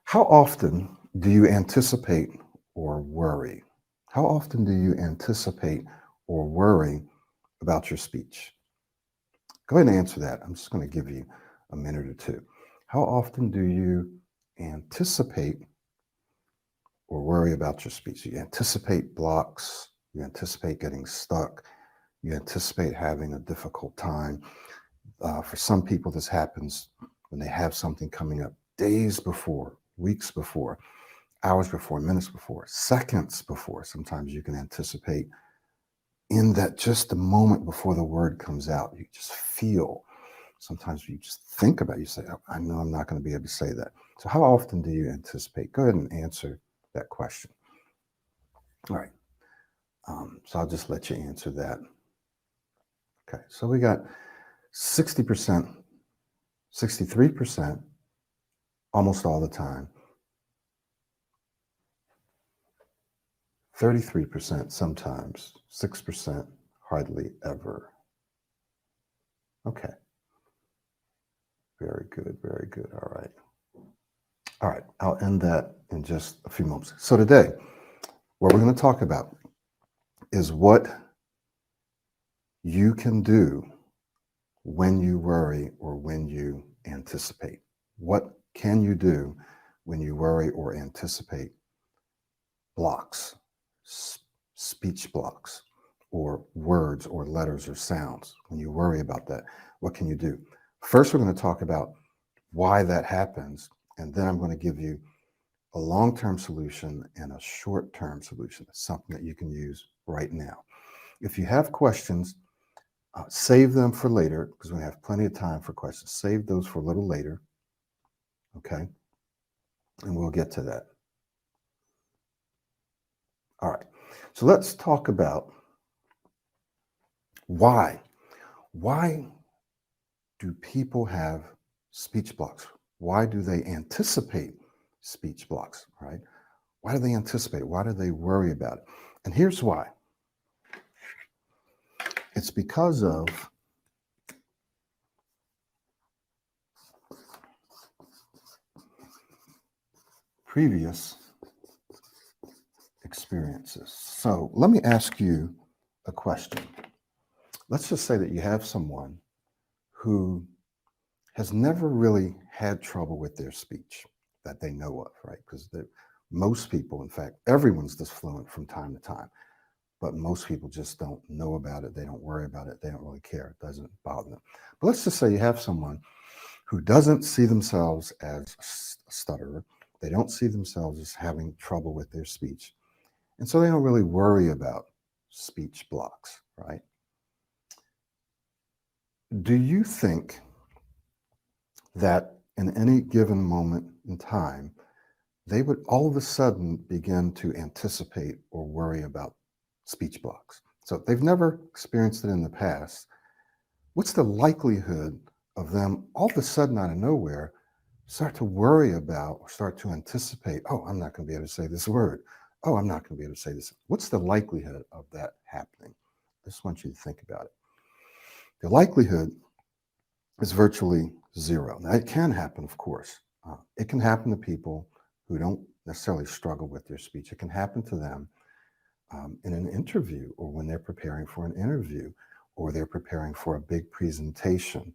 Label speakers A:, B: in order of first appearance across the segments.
A: How often do you anticipate or worry? How often do you anticipate or worry about your speech? Go ahead and answer that. I'm just going to give you a minute or two. How often do you anticipate or worry about your speech? You anticipate blocks, you anticipate getting stuck, you anticipate having a difficult time. For some people, this happens when they have something coming up days before, weeks before, hours before, minutes before, seconds before. Sometimes you can anticipate in that just the moment before the word comes out. You just feel. Sometimes you just think about it. You say, "Oh, I know I'm not going to be able to say that." So how often do you anticipate? Go ahead and answer that question. All right. So I'll just let you answer that. Okay. So we got 60%, 63%, almost all the time, 33% sometimes, 6% hardly ever. Okay. Very good. Very good. All right. All right. I'll end that in just a few moments. So today, what we're going to talk about is what you can do when you worry or when you anticipate. What can you do when you worry or anticipate blocks, speech blocks, or words or letters or sounds? When you worry about that, what can you do? First, we're going to talk about why that happens, and then I'm going to give you a long-term solution and a short-term solution, something that you can use right now. If you have questions, save them for later because we have plenty of time for questions. Save those for a little later, okay? And we'll get to that. All right. So let's talk about why. Why do people have speech blocks? Why do they anticipate speech blocks, right? Why do they anticipate it? Why do they worry about it? And here's why. It's because of previous experiences. So let me ask you a question. Let's just say that you have someone who has never really had trouble with their speech that they know of, right? Because most people, in fact, everyone's this fluent from time to time, but most people just don't know about it. They don't worry about it. They don't really care. It doesn't bother them. But let's just say you have someone who doesn't see themselves as a stutterer. They don't see themselves as having trouble with their speech. And so they don't really worry about speech blocks, right? Do you think that in any given moment in time, they would all of a sudden begin to anticipate or worry about speech blocks? So if they've never experienced it in the past, what's the likelihood of them all of a sudden out of nowhere start to worry about or start to anticipate, oh, I'm not going to be able to say this word. Oh, I'm not going to be able to say this. What's the likelihood of that happening? I just want you to think about it. The likelihood is virtually zero. Now, it can happen, of course. It can happen to people who don't necessarily struggle with their speech. It can happen to them in an interview or when they're preparing for an interview or they're preparing for a big presentation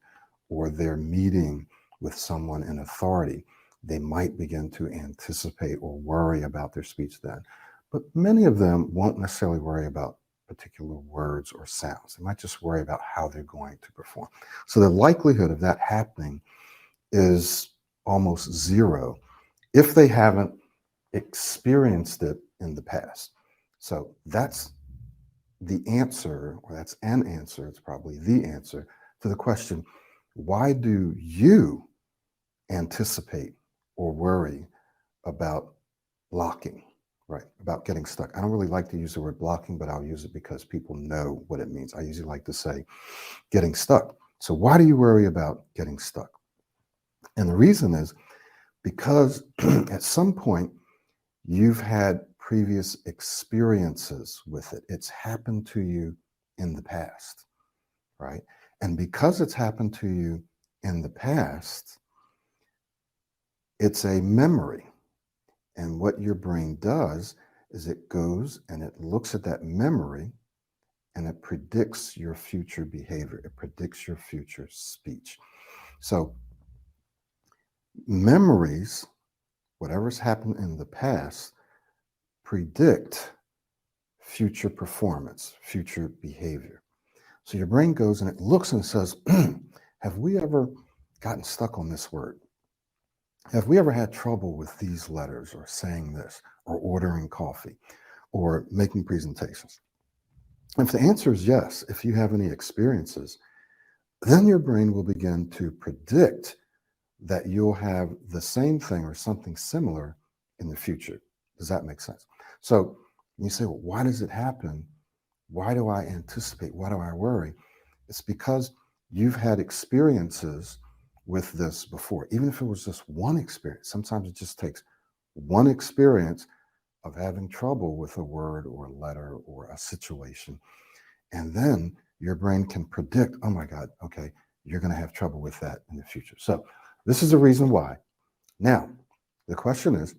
A: or they're meeting with someone in authority. They might begin to anticipate or worry about their speech then. But many of them won't necessarily worry about particular words or sounds. They might just worry about how they're going to perform. So the likelihood of that happening is almost zero if they haven't experienced it in the past. So that's the answer, or that's an answer, it's probably the answer to the question, why do you anticipate or worry about blocking, right? About getting stuck. I don't really like to use the word blocking, but I'll use it because people know what it means. I usually like to say getting stuck. So why do you worry about getting stuck? And the reason is because at some point you've had previous experiences with it. It's happened to you in the past, right? And because it's happened to you in the past, it's a memory. And what your brain does is it goes and it looks at that memory and it predicts your future behavior. It predicts your future speech. So memories, whatever's happened in the past, predict future performance, future behavior. So your brain goes and it looks and says, have we ever gotten stuck on this word? Have we ever had trouble with these letters or saying this or ordering coffee or making presentations? If the answer is yes, if you have any experiences, then your brain will begin to predict that you'll have the same thing or something similar in the future. Does that make sense? So you say, well, why does it happen? Why do I anticipate? Why do I worry? It's because you've had experiences with this before. Even if it was just one experience, sometimes it just takes one experience of having trouble with a word or a letter or a situation. And then your brain can predict, oh my God, okay, you're going to have trouble with that in the future. So this is the reason why. Now, the question is,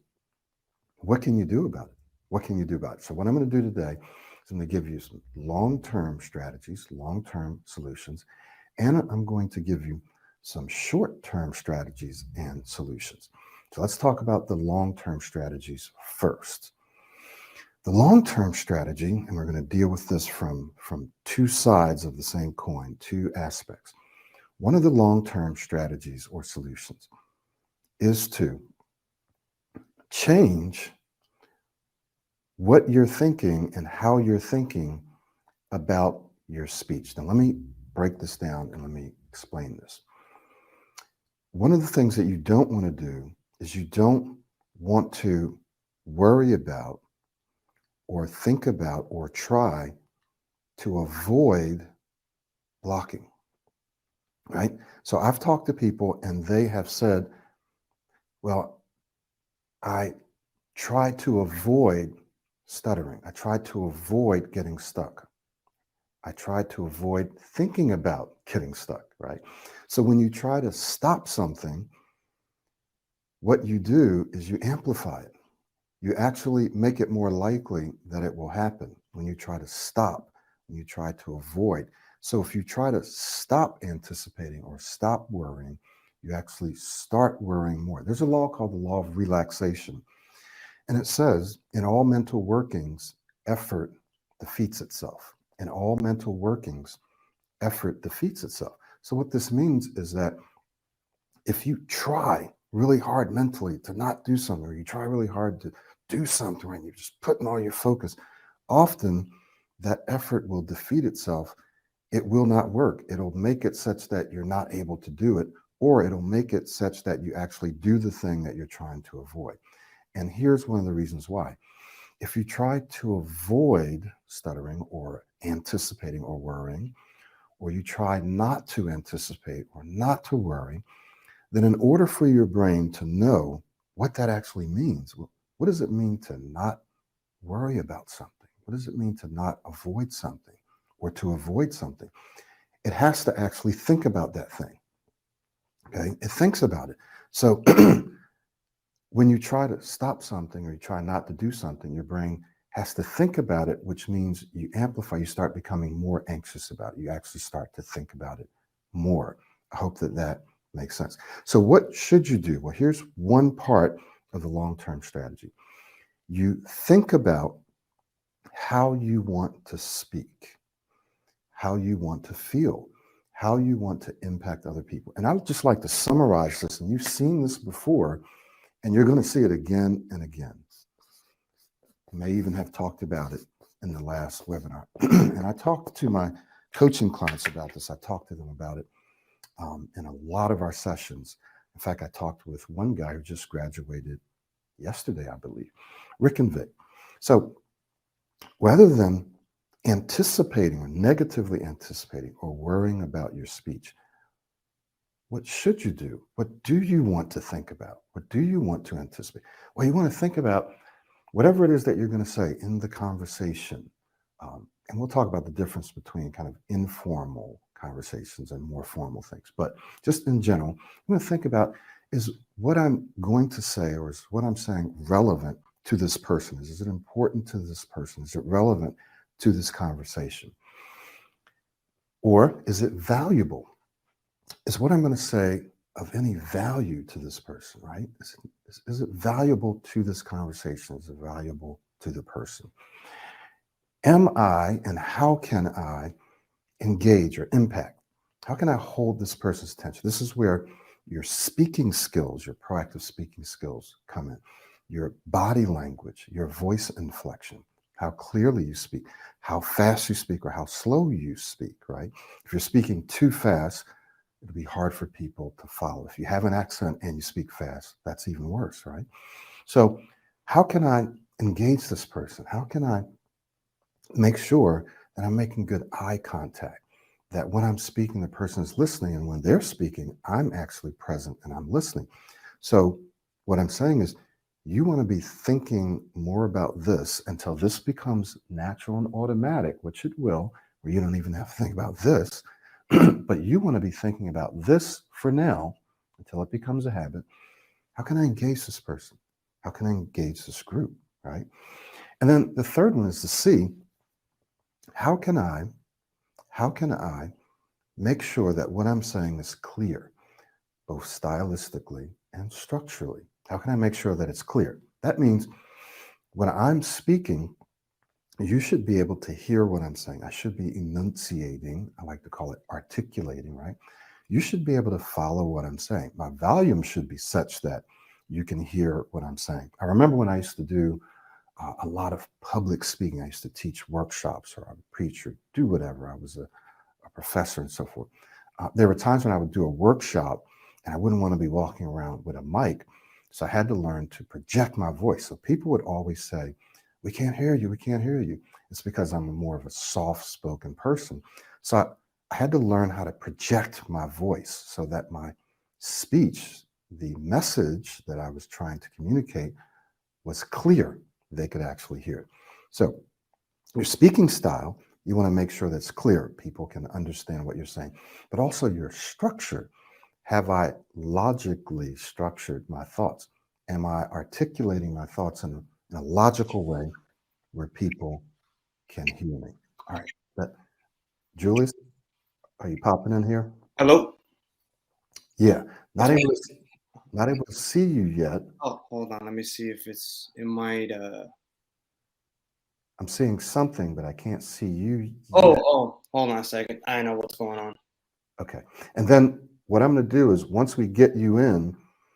A: what can you do about it? What can you do about it? So what I'm going to do today is I'm going to give you some long-term strategies, long-term solutions, and I'm going to give you some short-term strategies and solutions. So let's talk about the long-term strategies first. The long-term strategy, and we're going to deal with this from two sides of the same coin, two aspects. One of the long-term strategies or solutions is to change what you're thinking and how you're thinking about your speech. Now, let me break this down and let me explain this. One of the things that you don't want to do is you don't want to worry about or think about or try to avoid blocking, right? So I've talked to people and they have said, well, I try to avoid stuttering. I try to avoid getting stuck. I try to avoid thinking about getting stuck, right? So when you try to stop something, what you do is you amplify it. You actually make it more likely that it will happen when you try to stop, when you try to avoid. So if you try to stop anticipating or stop worrying, you actually start worrying more. There's a law called the law of relaxation. And it says, in all mental workings, effort defeats itself. In all mental workings, effort defeats itself. So what this means is that if you try really hard mentally to not do something, or you try really hard to do something, and you're just putting all your focus, often that effort will defeat itself. It will not work. It'll make it such that you're not able to do it, or it'll make it such that you actually do the thing that you're trying to avoid. And here's one of the reasons why. If you try to avoid stuttering or anticipating or worrying, or you try not to anticipate or not to worry, then in order for your brain to know what that actually means, what does it mean to not worry about something? What does it mean to not avoid something or to avoid something? It has to actually think about that thing. Okay, it thinks about it. So when you try to stop something or you try not to do something, your brain has to think about it, which means you amplify, you start becoming more anxious about it. You actually start to think about it more. I hope that that makes sense. So what should you do? Well, here's one part of the long-term strategy. You think about how you want to speak, how you want to feel, how you want to impact other people. And I would just like to summarize this, and you've seen this before, and you're going to see it again and again. I may even have talked about it in the last webinar. And I talked to my coaching clients about this. I talked to them about it in a lot of our sessions. In fact, I talked with one guy who just graduated yesterday, I believe, Rick and Vic. So rather than anticipating or negatively anticipating or worrying about your speech, what should you do? What do you want to think about? What do you want to anticipate? Well, you want to think about whatever it is that you're going to say in the conversation. And we'll talk about the difference between kind of informal conversations and more formal things. But just in general, you want to think about is what I'm going to say or is what I'm saying relevant to this person? Is it important to this person? Is it relevant to this conversation? Or is it valuable? Is what I'm going to say of any value to this person, right? Is it valuable to this conversation? Is it valuable to the person? Am I and how can I engage or impact? How can I hold this person's attention? This is where your speaking skills, your proactive speaking skills come in. Your body language, your voice inflection, how clearly you speak, how fast you speak or how slow you speak, right? If you're speaking too fast, it'll be hard for people to follow. If you have an accent and you speak fast, that's even worse, right? So how can I engage this person? How can I make sure that I'm making good eye contact, that when I'm speaking, the person is listening, and when they're speaking, I'm actually present and I'm listening. So what I'm saying is, you want to be thinking more about this until this becomes natural and automatic, which it will, where you don't even have to think about this. But you want to be thinking about this for now until it becomes a habit. How can I engage this person? How can I engage this group, right? And then the third one is to see, how can I make sure that what I'm saying is clear, both stylistically and structurally? How can I make sure that it's clear? That means when I'm speaking, you should be able to hear what I'm saying. I should be enunciating. I like to call it articulating, right? You should be able to follow what I'm saying. My volume should be such that you can hear what I'm saying. I remember when I used to do a lot of public speaking. I used to teach workshops, or I would preach or do whatever. I was a professor and so forth. There were times when I would do a workshop and I wouldn't want to be walking around with a mic. So I had to learn to project my voice. So people would always say, "We can't hear you, we can't hear you." It's because I'm more of a soft spoken person. So I had to learn how to project my voice so that my speech, the message that I was trying to communicate, was clear. They could actually hear it. So your speaking style, you want to make sure that's clear. People can understand what you're saying, but also your structure. Have I logically structured my thoughts? Am I articulating my thoughts in a logical way where people can hear me? All right. That, Julius, are you popping in here?
B: Hello?
A: Yeah. Not
B: Okay.
A: able to, not able to see you yet.
B: Oh, hold on. Let me see if it might,
A: I'm seeing something, but I can't see you
B: oh,
A: yet.
B: hold on a second. I know what's going on.
A: Okay. And then what I'm going to do is, once we get you in,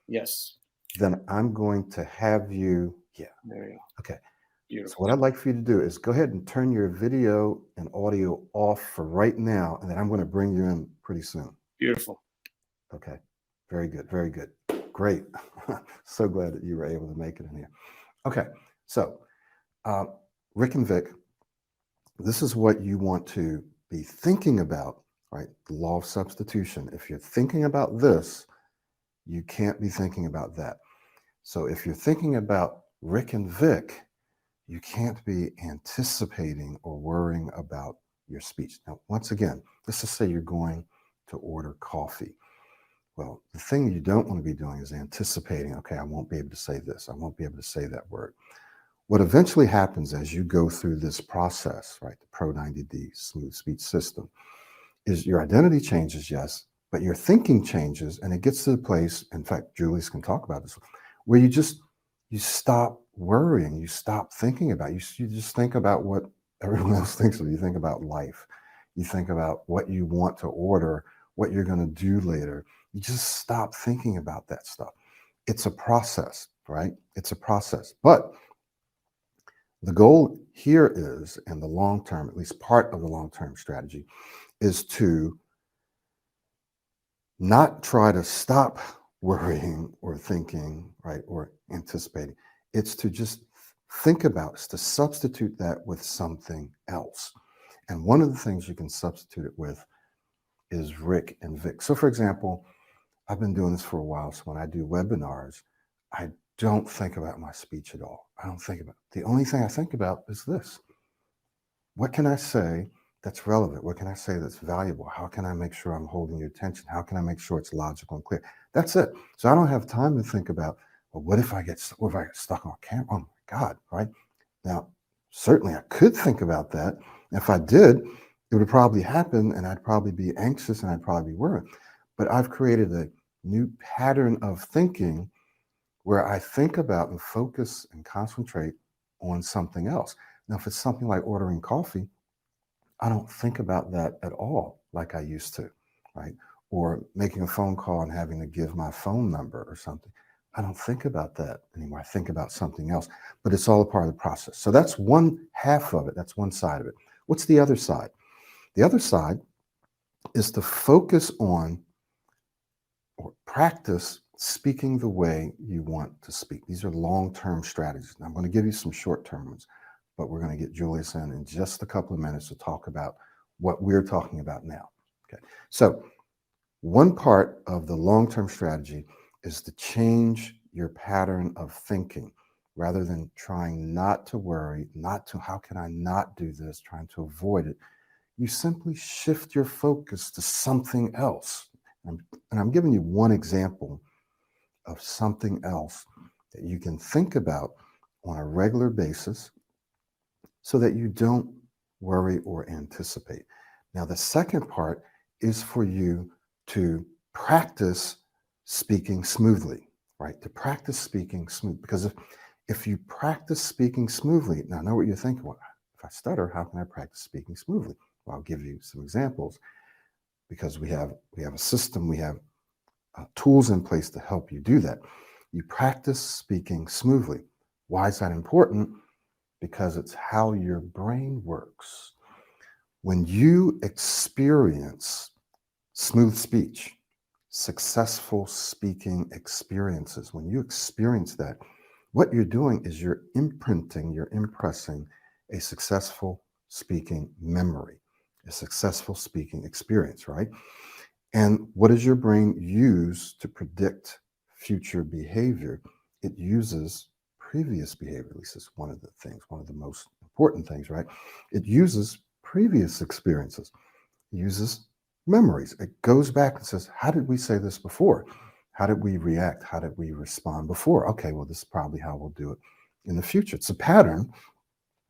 B: Yes.
A: then I'm going to have you. Yeah.
B: There we go.
A: Okay. So
B: Beautiful.
A: what I'd like for you to do is go ahead and turn your video and audio off for right now, and then I'm going to bring you in pretty soon.
B: Beautiful.
A: Okay. Very good. Very good. Great. So glad that you were able to make it in here. Okay. So, Rick and Vic, this is what you want to be thinking about, right? The law of substitution. If you're thinking about this, you can't be thinking about that. So if you're thinking about Rick and Vic, you can't be anticipating or worrying about your speech. Now, once again, let's just say you're going to order coffee. Well, the thing you don't want to be doing is anticipating, okay, I won't be able to say this. I won't be able to say that word. What eventually happens as you go through this process, right, the Pro 90D smooth speech system, is your identity changes, yes, but your thinking changes, and it gets to the place, in fact, Julius can talk about this, where you stop worrying, you stop thinking about, you just think about what everyone else thinks of. You think about life. You think about what you want to order, what you're going to do later. You just stop thinking about that stuff. It's a process, right? It's a process. But the goal here is, and the long term, at least part of the long-term strategy, is to not try to stop worrying or thinking, right, or anticipating. It's to just think about, it's to substitute that with something else. And one of the things you can substitute it with is Rick and Vic. So, for example, I've been doing this for a while. So when I do webinars, I don't think about my speech at all. I don't think about it. The only thing I think about is this. What can I say that's relevant? What can I say that's valuable? How can I make sure I'm holding your attention? How can I make sure it's logical and clear? That's it. So I don't have time to think about, well, what if I get stuck on camera? Oh my God, right? Now, certainly I could think about that. If I did, it would probably happen and I'd probably be anxious and I'd probably be worried. But I've created a new pattern of thinking where I think about and focus and concentrate on something else. Now, if it's something like ordering coffee, I don't think about that at all like I used to, right? Or making a phone call and having to give my phone number or something. I don't think about that anymore. I think about something else, but it's all a part of the process. So that's one half of it. That's one side of it. What's the other side? The other side is to focus on or practice speaking the way you want to speak. These are long-term strategies. Now, I'm going to give you some short-term ones, but we're going to get Julius in just a couple of minutes to talk about what we're talking about now. Okay. So one part of the long-term strategy is to change your pattern of thinking rather than trying not to worry, how can I not do this, trying to avoid it. You simply shift your focus to something else. And I'm giving you one example of something else that you can think about on a regular basis so that you don't worry or anticipate. Now, the second part is for you to practice speaking smoothly, right? To practice speaking smooth. Because if you practice speaking smoothly, now I know what you're thinking. Well, if I stutter, how can I practice speaking smoothly? Well, I'll give you some examples because we have a system, we have tools in place to help you do that. You practice speaking smoothly. Why is that important? Because it's how your brain works. When you experience smooth speech, successful speaking experiences, when you experience that, what you're doing is you're impressing a successful speaking memory, a successful speaking experience, right? And what does your brain use to predict future behavior? It uses previous behavior. At least it's one of the most important things, right? It uses previous experiences, it uses memories. It goes back and says, how did we say this before? How did we react? How did we respond before? Okay, well, this is probably how we'll do it in the future. It's a pattern.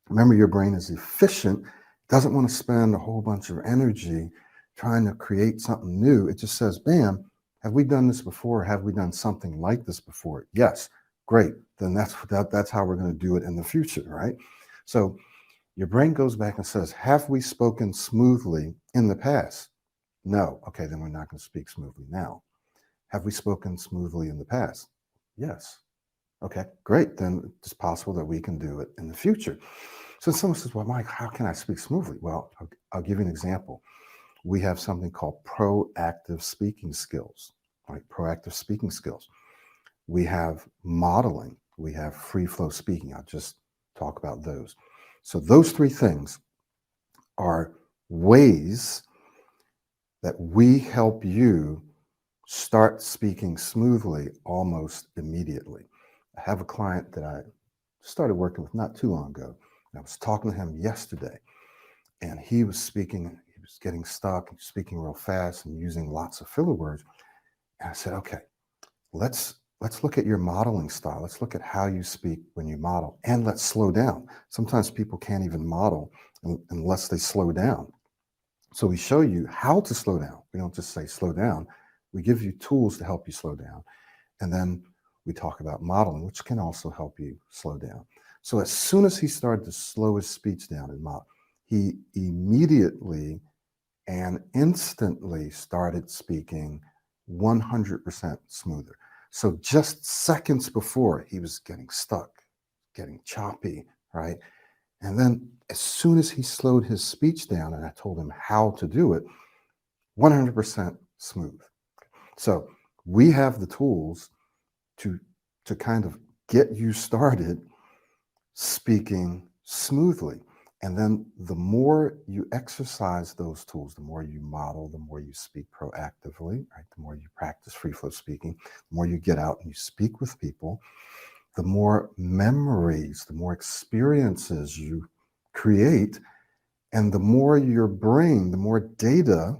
A: Remember, your brain is efficient, doesn't want to spend a whole bunch of energy trying to create something new. It just says, bam, have we done this before? Have we done something like this before? Yes, great. Then that's how we're going to do it in the future, right? So your brain goes back and says, have we spoken smoothly in the past? No. Okay, then we're not going to speak smoothly now. Have we spoken smoothly in the past? Yes. Okay, great. Then it's possible that we can do it in the future. So someone says, well, Mike, how can I speak smoothly? Well, I'll give you an example. We have something called proactive speaking skills, right? Proactive speaking skills. We have modeling. We have free flow speaking. I'll just talk about those. So those three things are ways that we help you start speaking smoothly almost immediately. I have a client that I started working with not too long ago. I was talking to him yesterday, and he was getting stuck, speaking real fast and using lots of filler words. And I said, okay, let's look at your modeling style. Let's look at how you speak when you model, and let's slow down. Sometimes people can't even model unless they slow down. So we show you how to slow down. We don't just say slow down. We give you tools to help you slow down. And then we talk about modeling, which can also help you slow down. So as soon as he started to slow his speech down and model, he immediately and instantly started speaking 100% smoother. So just seconds before, he was getting stuck, getting choppy, right? And then as soon as he slowed his speech down and I told him how to do it, 100% smooth. So we have the tools to kind of get you started speaking smoothly. And then the more you exercise those tools, the more you model, the more you speak proactively, right? The more you practice free flow speaking, the more you get out and you speak with people, the more memories, the more experiences you create, And the more your brain, the more data,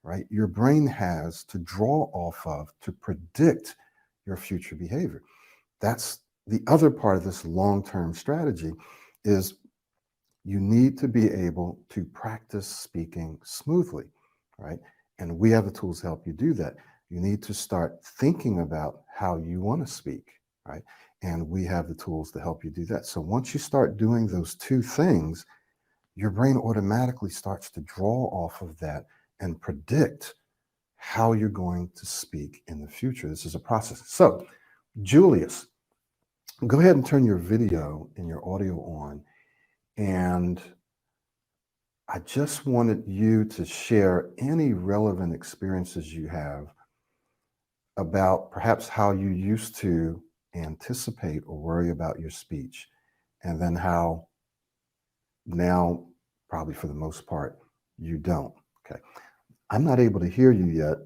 A: right, your brain has to draw off of to predict your future behavior. That's the other part of this long-term strategy is you need to be able to practice speaking smoothly, right? And we have the tools to help you do that. You need to start thinking about how you want to speak, right? And we have the tools to help you do that. So once you start doing those two things, your brain automatically starts to draw off of that and predict how you're going to speak in the future. This is a process. So, Julius, go ahead and turn your video and your audio on. And I just wanted you to share any relevant experiences you have about perhaps how you used to anticipate or worry about your speech, and then how now, probably for the most part, you don't. Okay. I'm not able to hear you yet.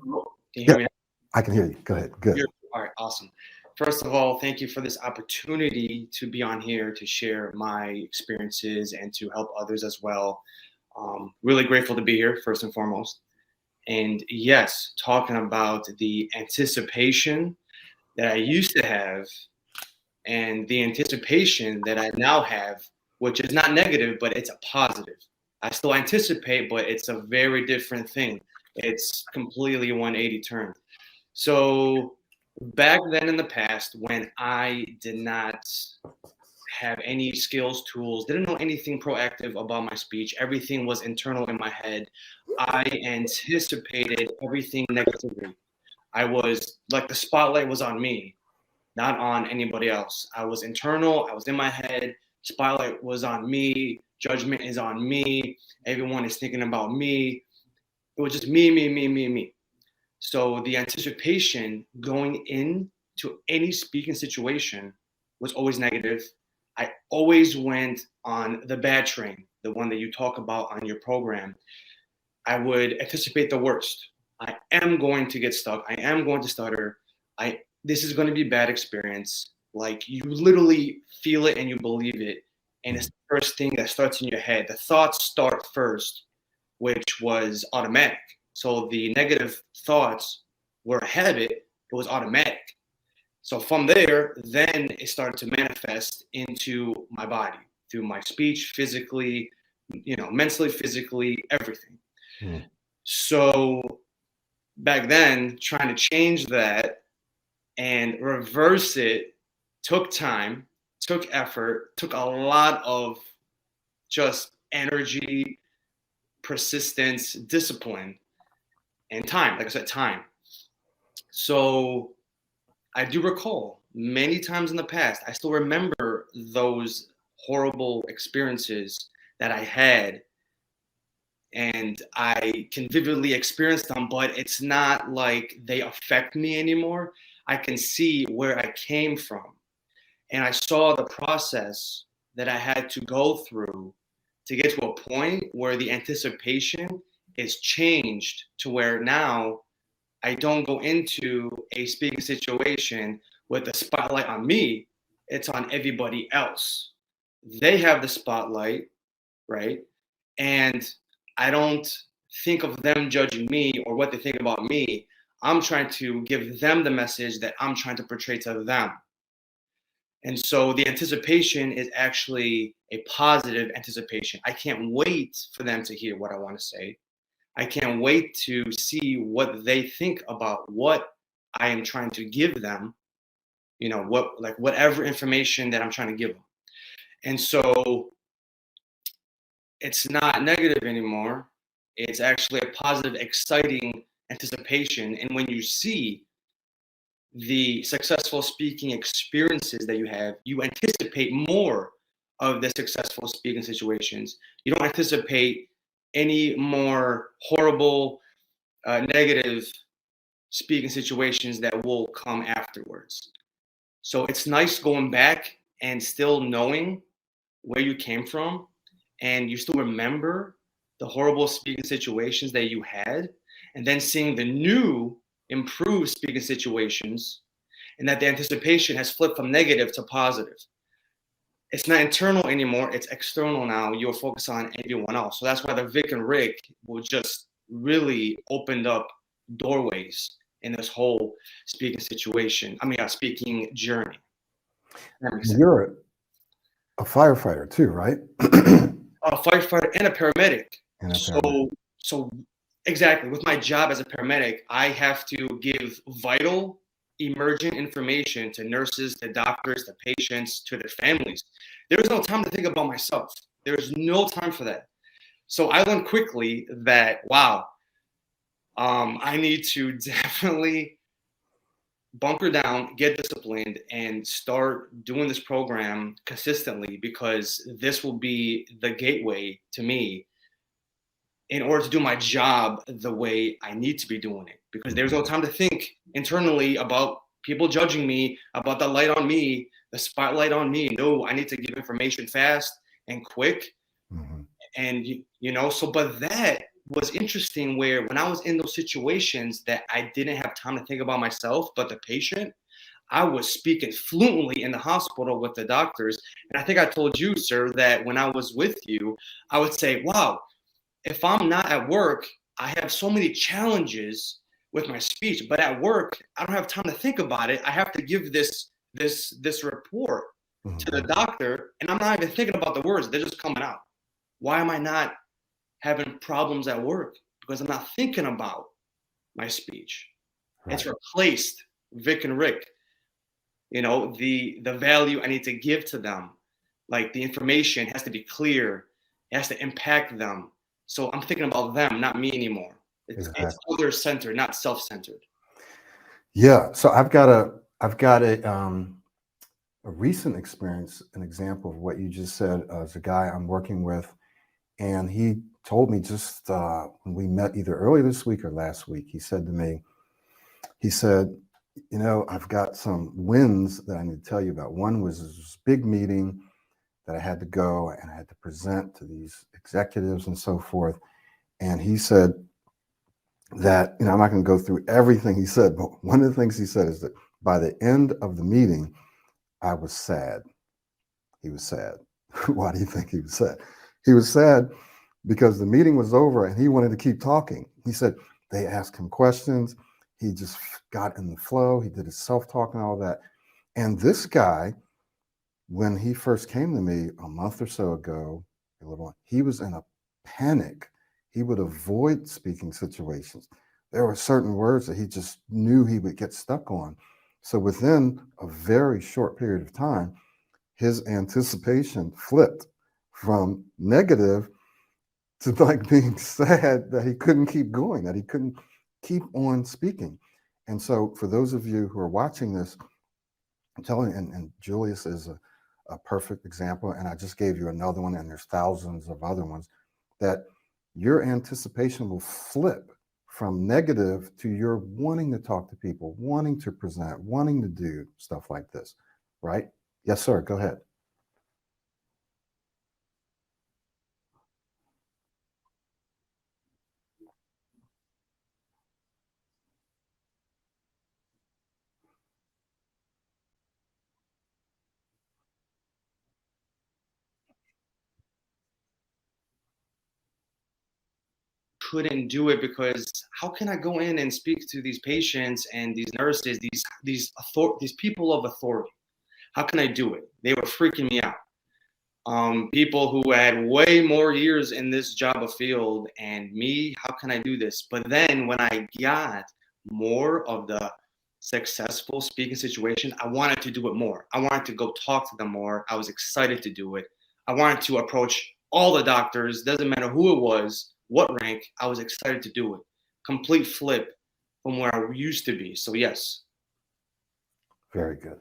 B: Can you
A: Yeah,
B: hear me?
A: I can hear you. Go ahead. Good.
B: All right, awesome. First of all, thank you for this opportunity to be on here to share my experiences and to help others as well. Really grateful to be here, first and foremost. And yes, talking about the anticipation that I used to have and the anticipation that I now have, which is not negative, but it's a positive. I still anticipate, but it's a very different thing. It's completely a 180 turn. So back then in the past, when I did not have any skills, tools, didn't know anything proactive about my speech, everything was internal in my head, I anticipated everything negatively. I was like the spotlight was on me, not on anybody else. I was internal, I was in my head, spotlight was on me, judgment is on me, everyone is thinking about me. It was just me, me, me, me, me. So the anticipation going into any speaking situation was always negative. I always went on the bad train, the one that you talk about on your program. I would anticipate the worst. I am going to get stuck. I am going to stutter. This is going to be a bad experience. Like you literally feel it and you believe it. And it's the first thing that starts in your head. The thoughts start first, which was automatic. So the negative thoughts were ahead of it. It was automatic. So from there, then it started to manifest into my body through my speech, physically, mentally, physically, everything.
A: Mm.
B: So back then, trying to change that and reverse it took time, took effort, took a lot of just energy, persistence, discipline, and time. Like I said, time. So I do recall many times in the past, I still remember those horrible experiences that I had, and I can vividly experience them, but it's not like they affect me anymore. I can see where I came from, and I saw the process that I had to go through to get to a point where the anticipation is changed to where now I don't go into a speaking situation with the spotlight on me, it's on everybody else. They have the spotlight, right? And I don't think of them judging me or what they think about me. I'm trying to give them the message that I'm trying to portray to them. And so the anticipation is actually a positive anticipation. I can't wait for them to hear what I want to say. I can't wait to see what they think about what I am trying to give them, whatever information that I'm trying to give them. And so it's not negative anymore. It's actually a positive, exciting anticipation. And when you see the successful speaking experiences that you have, you anticipate more of the successful speaking situations. You don't anticipate any more horrible, negative speaking situations that will come afterwards. So it's nice going back and still knowing where you came from, and you still remember the horrible speaking situations that you had, and then seeing the new improved speaking situations, and that the anticipation has flipped from negative to positive. it's not internal anymore, it's external now. You're focused on everyone else. So that's why the Vic and Rick will just really opened up doorways in this whole speaking situation. I mean, speaking journey. That makes sense.
A: You're a firefighter too, right? And
B: A firefighter and a paramedic.
A: a paramedic.
B: So exactly, with my job as a paramedic, I have to give vital emergent information to nurses, to doctors, to patients, to their families. There is no time to think about myself. There is no time for that. So I learned quickly that, wow, I need to definitely bunker down, get disciplined, and start doing this program consistently, because this will be the gateway to me in order to do my job the way I need to be doing it. Because there's no time to think internally about people judging me, about the light on me, the spotlight on me. No, I need to give information fast and quick.
A: Mm-hmm.
B: And, so, but that was interesting, where when I was in those situations that I didn't have time to think about myself, but the patient, I was speaking fluently in the hospital with the doctors. And I think I told you, sir, that when I was with you, I would say, wow, if I'm not at work, I have so many challenges with my speech, but at work, I don't have time to think about it. I have to give this report to the
A: Mm-hmm.
B: doctor, and I'm not even thinking about the words. They're just coming out. Why am I not having problems at work? Because I'm not thinking about my speech.
A: Right.
B: It's replaced Vic and Rick. The value I need to give to them, like the information has to be clear, it has to impact them. So I'm thinking about them, not me anymore. It's other centered, not self-centered.
A: Yeah. So I've got a recent experience, an example of what you just said. As a guy I'm working with, and he told me just when we met either early this week or last week, he said to me, he said, I've got some wins that I need to tell you about. One was this big meeting that I had to go and I had to present to these executives and so forth. And he said that, I'm not going to go through everything he said, but one of the things he said is that by the end of the meeting, I was sad. He was sad. Why do you think he was sad? He was sad because the meeting was over and he wanted to keep talking. He said they asked him questions. He just got in the flow. He did his self-talk and all that. And this guy, when he first came to me a month or so ago, he was in a panic. He would avoid speaking situations. There were certain words that he just knew he would get stuck on. So within a very short period of time, his anticipation flipped from negative to like being sad that he couldn't keep going, that he couldn't keep on speaking. And so for those of you who are watching this, I'm telling you, and Julius is a perfect example, and I just gave you another one, and there's thousands of other ones, that your anticipation will flip from negative to your wanting to talk to people, wanting to present, wanting to do stuff like this, right? Yes, sir. Go ahead.
B: Couldn't do it because how can I go in and speak to these patients and these nurses, these people of authority? How can I do it? They were freaking me out. People who had way more years in this job of field, and me, how can I do this? But then when I got more of the successful speaking situation, I wanted to do it more. I wanted to go talk to them more. I was excited to do it. I wanted to approach all the doctors, doesn't matter who it was, what rank, I was excited to do it. Complete flip from where I used to be. So yes.
A: Very good.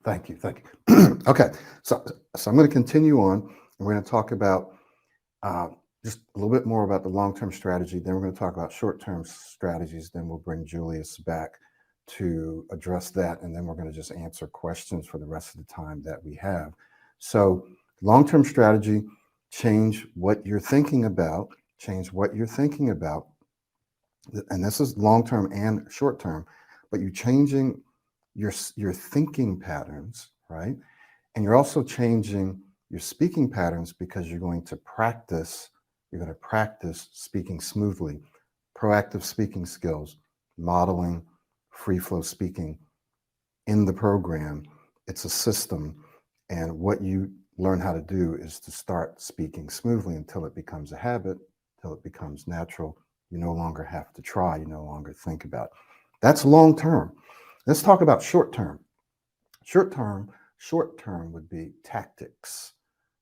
A: Thank you. Thank you. Okay. So I'm going to continue on, and we're going to talk about just a little bit more about the long-term strategy. Then we're going to talk about short-term strategies. Then we'll bring Julius back to address that. And then we're going to just answer questions for the rest of the time that we have. So long-term strategy, change what you're thinking about, change what you're thinking about. And this is long-term and short-term, but you're changing your thinking patterns, right? And you're also changing your speaking patterns because you're going to practice speaking smoothly, proactive speaking skills, modeling, free flow speaking in the program. It's a system. And what you learn how to do is to start speaking smoothly until it becomes a habit, until it becomes natural. You no longer have to try, you no longer think about it. That's long term. Let's talk about short term. Short term would be tactics.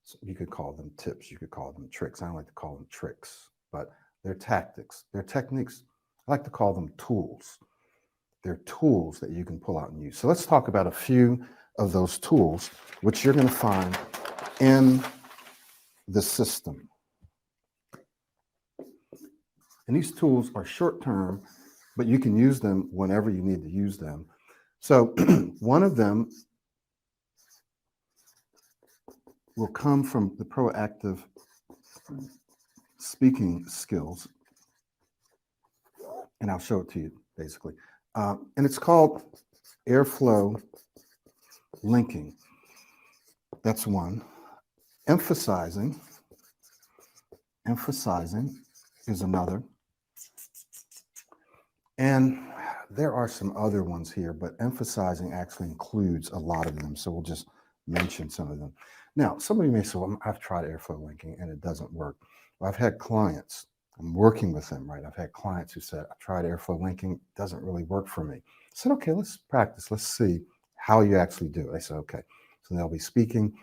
A: So you could call them tips, you could call them tricks. I don't like to call them tricks, but they're tactics. They're techniques. I like to call them tools. They're tools that you can pull out and use. So let's talk about a few of those tools, which you're going to find in the system. And these tools are short term, but you can use them whenever you need to use them. So one of them will come from the proactive speaking skills. And I'll show it to you basically. And it's called airflow linking. That's one. Emphasizing is another. And there are some other ones here, but emphasizing actually includes a lot of them. So we'll just mention some of them. Now, somebody may say, well, I've tried airflow linking and it doesn't work. Well, I've had clients, I'm working with them, right? I've had clients who said, I tried airflow linking, it doesn't really work for me. I said, okay, let's practice. Let's see how you actually do it. I said, okay. So they'll be speaking.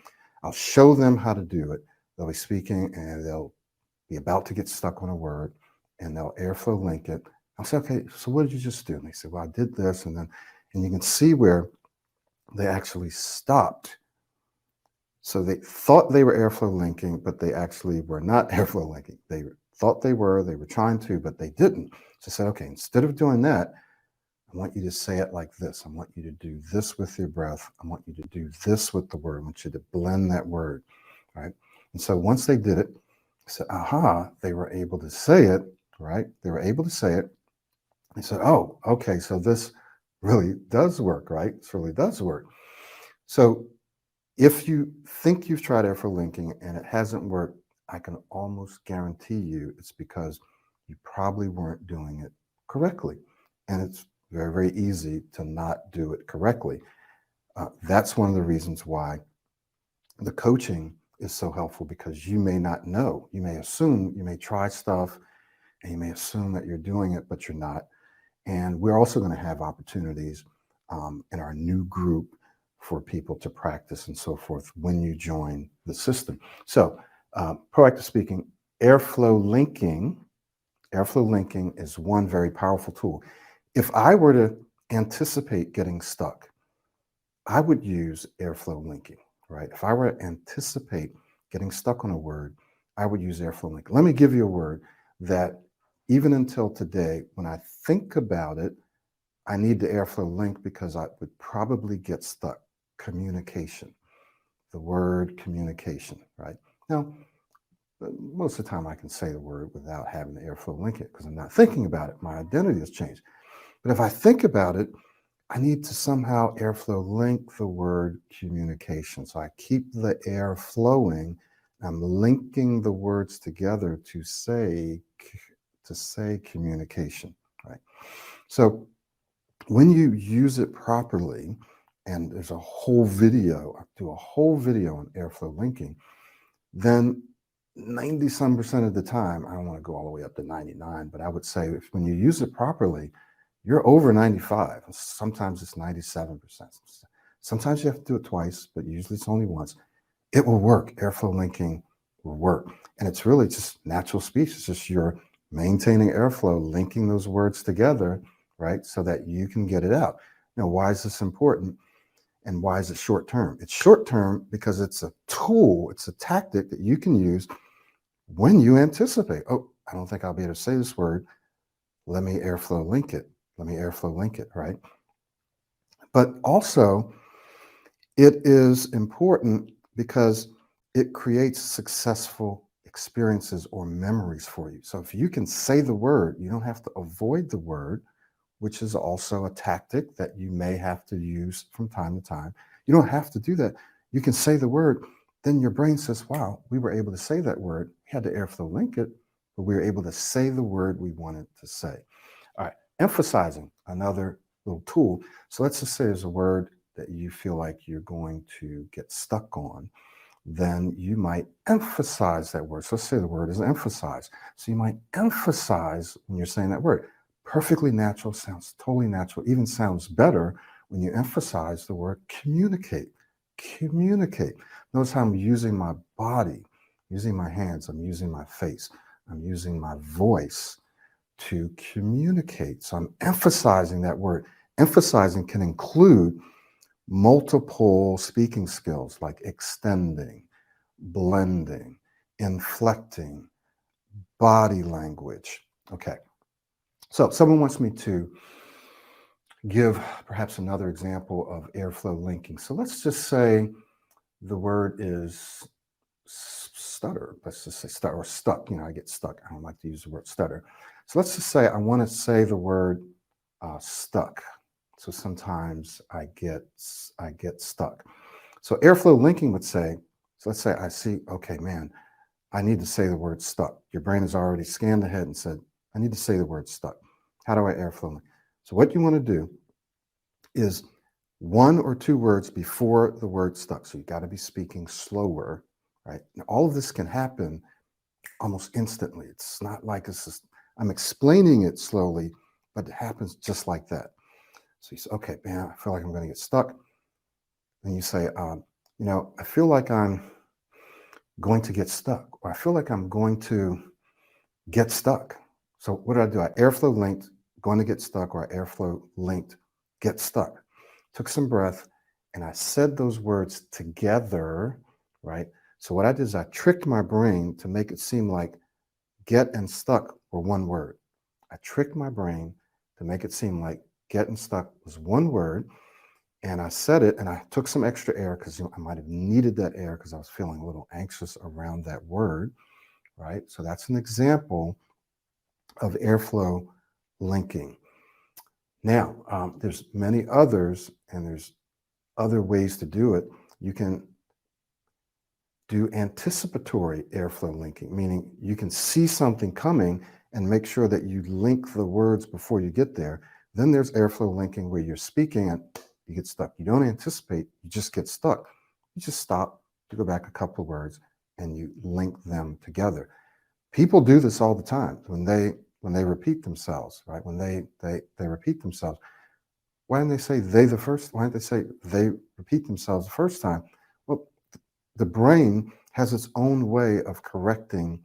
A: I'll show them how to do it. They'll be speaking and they'll be about to get stuck on a word and they'll airflow link it. I'll say, okay, so what did you just do? And they say, well, I did this. And you can see where they actually stopped. So they thought they were airflow linking, but they actually were not airflow linking. They thought they were trying to, but they didn't. So I said, okay, instead of doing that, I want you to say it like this. I want you to do this with your breath. I want you to do this with the word. I want you to blend that word, right? And so once they did it, I said, aha, they were able to say it, right? They were able to say it. I said, oh, okay, so this really does work, right? This really does work. So if you think you've tried airflow linking and it hasn't worked, I can almost guarantee you it's because you probably weren't doing it correctly. And it's very, very easy to not do it correctly. That's one of the reasons why the coaching is so helpful, because you may not know. You may assume, you may try stuff and you may assume that you're doing it, but you're not. And we're also going to have opportunities in our new group for people to practice and so forth when you join the system. So proactive speaking, airflow linking is one very powerful tool. If I were to anticipate getting stuck, I would use airflow linking, right? If I were to anticipate getting stuck on a word, I would use airflow linking. Let me give you a word that even until today, when I think about it, I need the airflow link because I would probably get stuck. Communication, the word communication, right? Now, most of the time I can say the word without having the airflow link it because I'm not thinking about it. My identity has changed. But if I think about it, I need to somehow airflow link the word communication. So I keep the air flowing. I'm linking the words together to say communication, right? So when you use it properly, and there's a whole video, I do a whole video on airflow linking, then 90% of the time, I don't want to go all the way up to 99, but I would say when you use it properly, you're over 95. Sometimes it's 97%. Sometimes you have to do it twice, but usually it's only once. It will work. Airflow linking will work. And it's really just natural speech. It's just you're maintaining airflow, linking those words together, right? So that you can get it out. Now, why is this important? And why is it short term? It's short term because it's a tool, it's a tactic that you can use when you anticipate, oh, I don't think I'll be able to say this word. Let me airflow link it. Let me airflow link it, right? But also, it is important because it creates successful experiences or memories for you. So if you can say the word, you don't have to avoid the word, which is also a tactic that you may have to use from time to time. You don't have to do that. You can say the word, then your brain says, wow, we were able to say that word. We had to airflow link it, but we were able to say the word we wanted to say. All right, emphasizing, another little tool. So let's just say there's a word that you feel like you're going to get stuck on. Then you might emphasize that word. So let's say the word is emphasize. So you might emphasize when you're saying that word. Perfectly natural, sounds totally natural, even sounds better when you emphasize the word communicate. Communicate. Notice how I'm using my body, using my hands, I'm using my face, I'm using my voice to communicate. So I'm emphasizing that word. Emphasizing can include multiple speaking skills like extending, blending, inflecting, body language. Okay. So someone wants me to give perhaps another example of airflow linking. So let's just say the word is stutter. Let's just say stutter or stuck. I get stuck. I don't like to use the word stutter. So let's just say I want to say the word stuck. So sometimes I get stuck. So airflow linking would say, so let's say I see, okay, man, I need to say the word stuck. Your brain has already scanned ahead and said, I need to say the word stuck. How do I airflow link? So what you want to do is one or two words before the word stuck. So you got to be speaking slower, right? Now, all of this can happen almost instantly. It's not like I'm explaining it slowly, but it happens just like that. So you say, okay, man, I feel like I'm going to get stuck. And you say, I feel like I'm going to get stuck, or I feel like I'm going to get stuck. So what did I do? I airflow linked, going to get stuck, or I airflow linked, get stuck. Took some breath, and I said those words together, right? So what I did is I tricked my brain to make it seem like get and stuck were one word. I tricked my brain to make it seem like get and stuck was one word. And I said it, and I took some extra air because I might have needed that air because I was feeling a little anxious around that word, right? So that's an example of airflow linking. Now, there's many others, and there's other ways to do it. You can do anticipatory airflow linking, meaning you can see something coming and make sure that you link the words before you get there. Then there's airflow linking where you're speaking and you get stuck. You don't anticipate, you just get stuck. You just stop, you go back a couple of words, and you link them together. People do this all the time when they repeat themselves, right? When they repeat themselves. Why didn't they say they the first? Why didn't they say they repeat themselves the first time? Well, the brain has its own way of correcting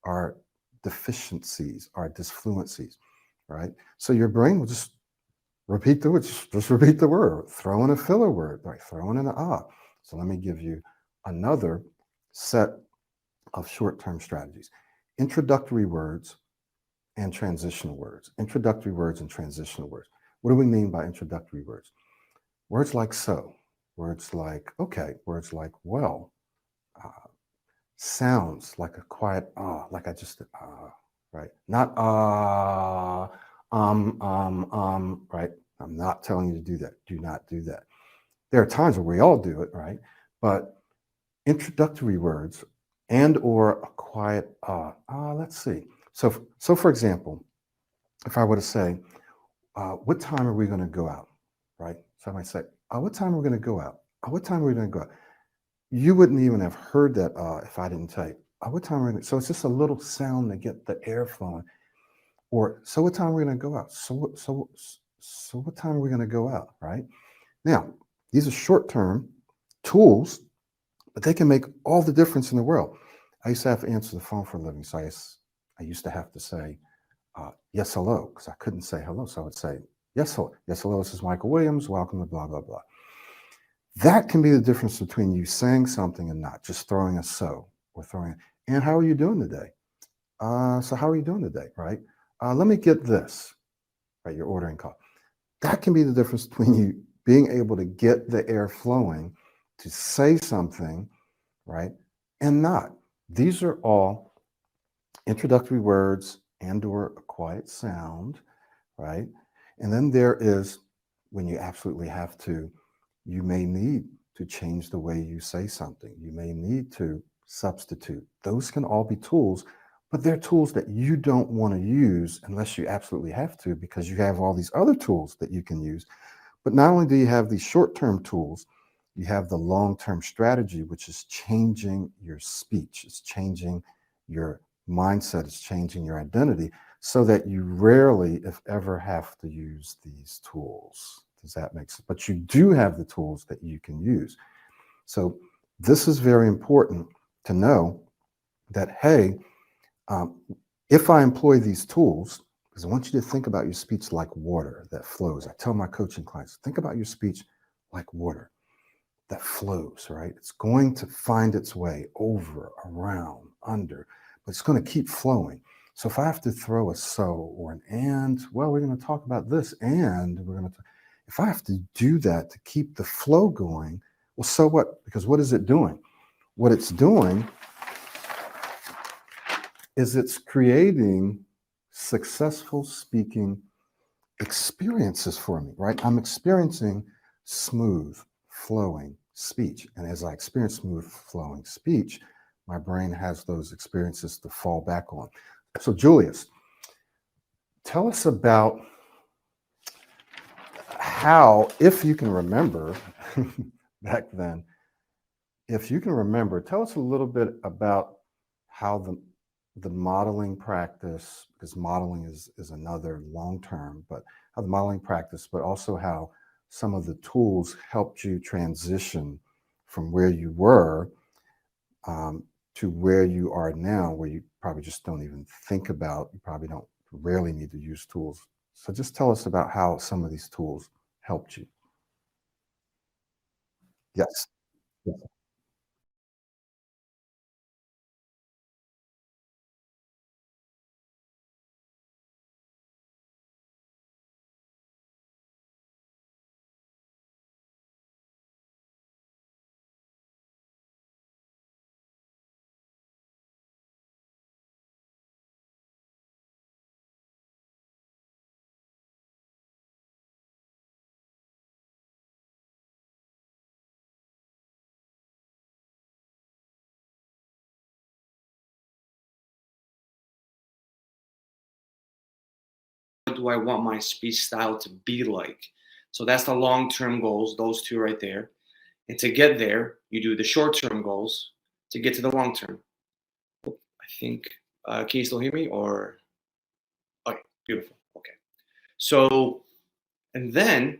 A: our deficiencies, our disfluencies, right? So your brain will just repeat the word, just repeat the word, throw in a filler word, right? Throw in an ah. So let me give you another set of short-term strategies. Introductory words and transitional words. Introductory words and transitional words. What do we mean by introductory words? Words like so, words like okay, words like well, sounds like a quiet ah, like I just right? Not right? I'm not telling you to do that. Do not do that. There are times where we all do it, right? But introductory words and or a quiet let's see. So for example, if I were to say, what time are we going to go out? Right? So I might say, what time are we going to go out? What time are we going to go out? You wouldn't even have heard that if I didn't tell you. What time are we going to? So it's just a little sound to get the air flowing. Or so what time are we going to go out? So what time are we going to go out? Right? Now, these are short-term tools, but they can make all the difference in the world. I used to have to answer the phone for a living, so I used to have to say, yes, hello, because I couldn't say hello. So I would say, yes, hello, this is Michael Williams, welcome to blah, blah, blah. That can be the difference between you saying something and not, just throwing a so or throwing, and how are you doing today? So how are you doing today, right? Let me get this, right? You're ordering coffee. That can be the difference between you being able to get the air flowing to say something, right, and not. These are all introductory words and or a quiet sound, right? And then there is when you absolutely have to, you may need to change the way you say something. You may need to substitute. Those can all be tools, but they're tools that you don't want to use unless you absolutely have to, because you have all these other tools that you can use. But not only do you have these short-term tools, you have the long-term strategy, which is changing your speech. It's changing your mindset. It's changing your identity so that you rarely, if ever, have to use these tools. Does that make sense? But you do have the tools that you can use. So this is very important to know that, hey, if I employ these tools, because I want you to think about your speech like water that flows. I tell my coaching clients, think about your speech like water that flows, right? It's going to find its way over, around, under, but it's going to keep flowing. So if I have to throw a so or an and, well, we're going to talk about this and we're going to, if I have to do that to keep the flow going, well, so what? Because what is it doing? What it's doing is it's creating successful speaking experiences for me, right? I'm experiencing smooth, flowing speech. And as I experience smooth, flowing speech, my brain has those experiences to fall back on. So, Julius, tell us about how, if you can remember back then, if you can remember, tell us a little bit about how the modeling practice, because modeling is another long term, but how the modeling practice, but also how some of the tools helped you transition from where you were to where you are now, where you probably just don't even think about, you probably don't rarely need to use tools. So just tell us about how some of these tools helped you. Yes. Yes.
B: What do I want my speech style to be like? So that's the long-term goals, those two right there. And to get there, you do the short-term goals to get to the long-term. I think, can you still hear me or? Okay, beautiful. Okay. So, and then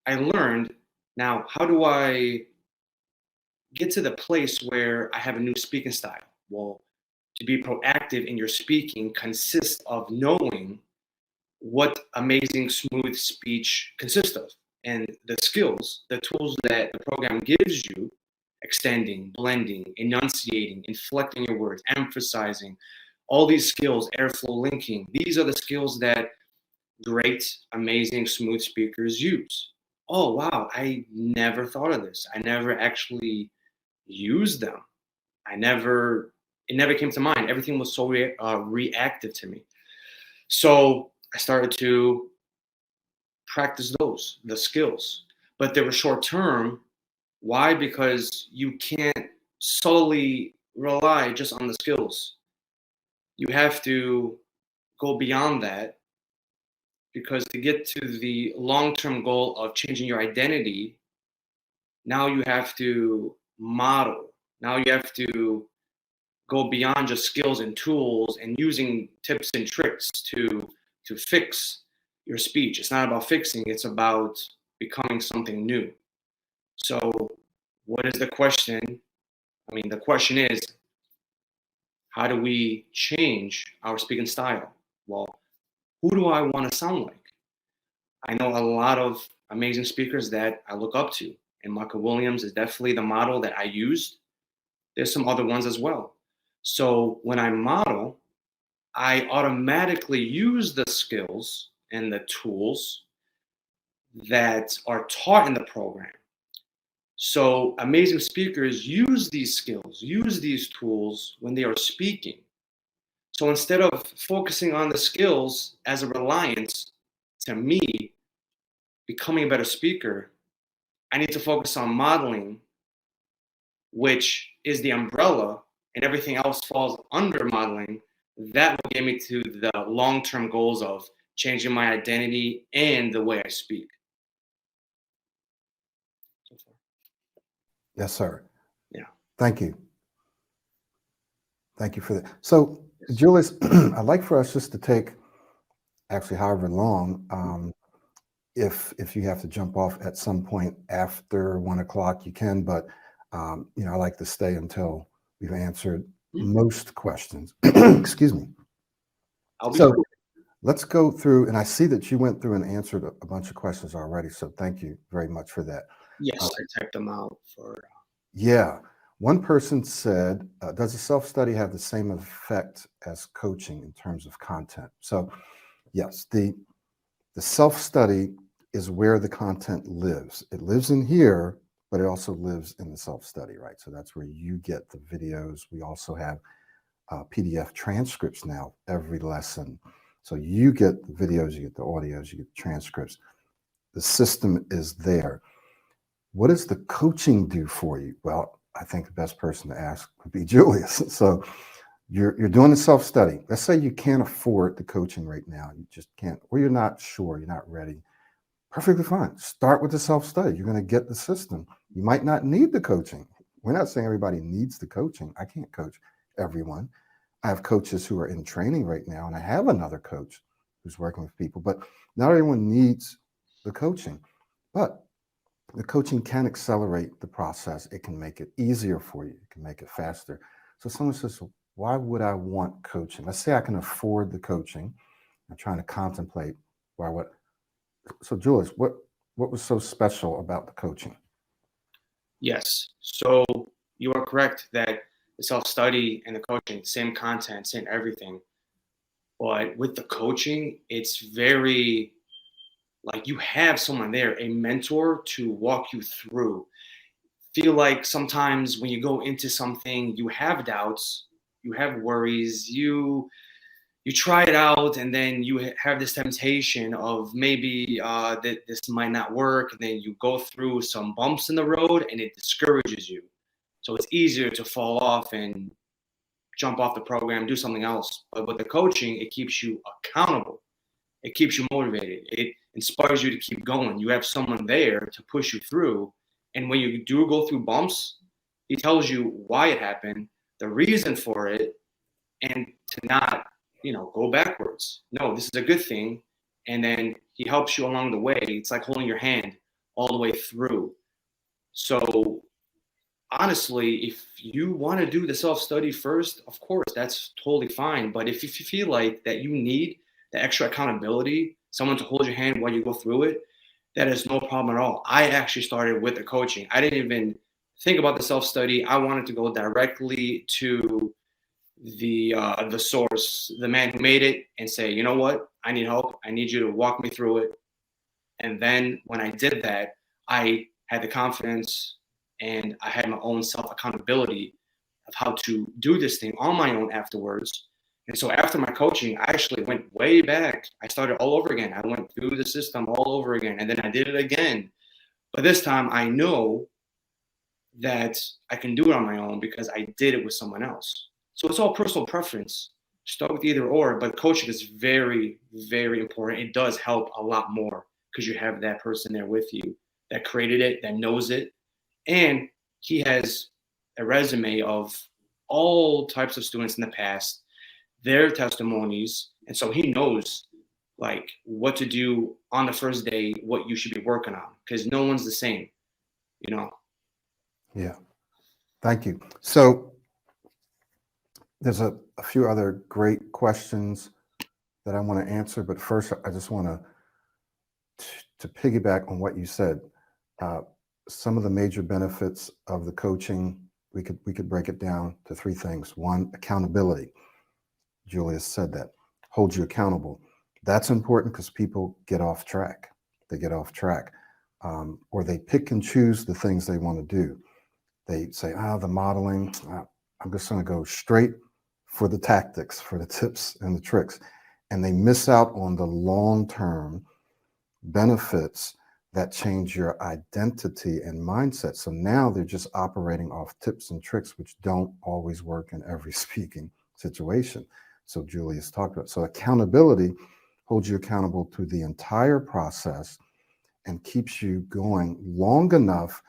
B: I learned now, how do I get to the place where I have a new speaking style? Well, to be proactive in your speaking consists of knowing what amazing smooth speech consists of and the skills, the tools that the program gives you, extending, blending, enunciating, inflecting your words, emphasizing, all these skills, airflow linking. These are the skills that great, amazing, smooth speakers use. Oh, wow, I never thought of this. I never actually used them. It never came to mind. Everything was so reactive to me. So I started to practice the skills, but they were short term. Why? Because you can't solely rely just on the skills. You have to go beyond that, because to get to the long term goal of changing your identity, now you have to model. Now you have to go beyond just skills and tools and using tips and tricks to fix your speech. It's not about fixing, it's about becoming something new. So what is the question? I mean, the question is, how do we change our speaking style? Well, who do I want to sound like? I know a lot of amazing speakers that I look up to, and Michael Williams is definitely the model that I used. There's some other ones as well. So when I model, I automatically use the skills and the tools that are taught in the program. So amazing speakers use these skills, use these tools when they are speaking. So instead of focusing on the skills as a reliance, to me, becoming a better speaker I need to focus on modeling, which is the umbrella, and everything else falls under modeling. That will get me to the long-term goals of changing my identity and the way I speak.
A: Yes, sir.
B: Yeah.
A: Thank you. Thank you for that. So,
B: Yes.
A: Julius, I'd like for us just to take actually however long. If you have to jump off at some point after 1 o'clock, you can, but I like to stay until we've answered most questions. Excuse me.
B: I'll be
A: So
B: quick.
A: let's go through, and I see that you went through and answered a bunch of questions already. So thank you very much for that.
B: Yes, I typed them out for.
A: Yeah. One person said, does a self-study have the same effect as coaching in terms of content? So yes, the self-study is where the content lives. It lives in here, but it also lives in the self-study, right? So that's where you get the videos. We also have PDF transcripts now, every lesson. So you get the videos, you get the audios, you get the transcripts. The system is there. What does the coaching do for you? Well, I think the best person to ask would be Julius. So you're doing the self-study. Let's say you can't afford the coaching right now. You just can't, or you're not sure, you're not ready. Perfectly fine. Start with the self-study. You're going to get the system. You might not need the coaching. We're not saying everybody needs the coaching. I can't coach everyone. I have coaches who are in training right now, and I have another coach who's working with people, but not everyone needs the coaching. But the coaching can accelerate the process. It can make it easier for you. It can make it faster. So someone says, why would I want coaching? Let's say I can afford the coaching. I'm trying to contemplate why what. So Julius, what was so special about the coaching?
B: Yes. So you are correct that the self-study and the coaching, same content, same everything. But with the coaching, it's very like you have someone there, a mentor to walk you through. Feel like sometimes when you go into something, you have doubts, you have worries, you try it out, and then you have this temptation of maybe that this might not work, and then you go through some bumps in the road, and it discourages you. So it's easier to fall off and jump off the program, do something else. But with the coaching, it keeps you accountable. It keeps you motivated. It inspires you to keep going. You have someone there to push you through. And when you do go through bumps, he tells you why it happened, the reason for it, and to not, go backwards. No, this is a good thing. And then he helps you along the way. It's like holding your hand all the way through. So honestly, if you want to do the self-study first, of course, that's totally fine. But if you feel like that you need the extra accountability, someone to hold your hand while you go through it, that is no problem at all. I actually started with the coaching. I didn't even think about the self-study. I wanted to go directly to the source, the man who made it, and say, you know what? I need help. I need you to walk me through it. And then when I did that, I had the confidence and I had my own self accountability of how to do this thing on my own afterwards. And so after my coaching, I actually went way back. I started all over again. I went through the system all over again, and then I did it again. But this time I know that I can do it on my own because I did it with someone else. So it's all personal preference. Start with either or, but coaching is very, very important. It does help a lot more because you have that person there with you that created it, that knows it, and he has a resume of all types of students in the past, their testimonies, and so he knows like what to do on the first day, what you should be working on, because no one's the same, you know.
A: Yeah, thank you. So there's a few other great questions that I want to answer, but first I just want to piggyback on what you said. Some of the major benefits of the coaching, we could break it down to three things. One, accountability. Julius said that. Hold you accountable. That's important because people get off track. They get off track, or they pick and choose the things they want to do. They say, the modeling, I'm just going to go straight for the tactics, for the tips and the tricks. And they miss out on the long-term benefits that change your identity and mindset. So now they're just operating off tips and tricks, which don't always work in every speaking situation. So Julius talked about. So accountability holds you accountable to the entire process and keeps you going long enough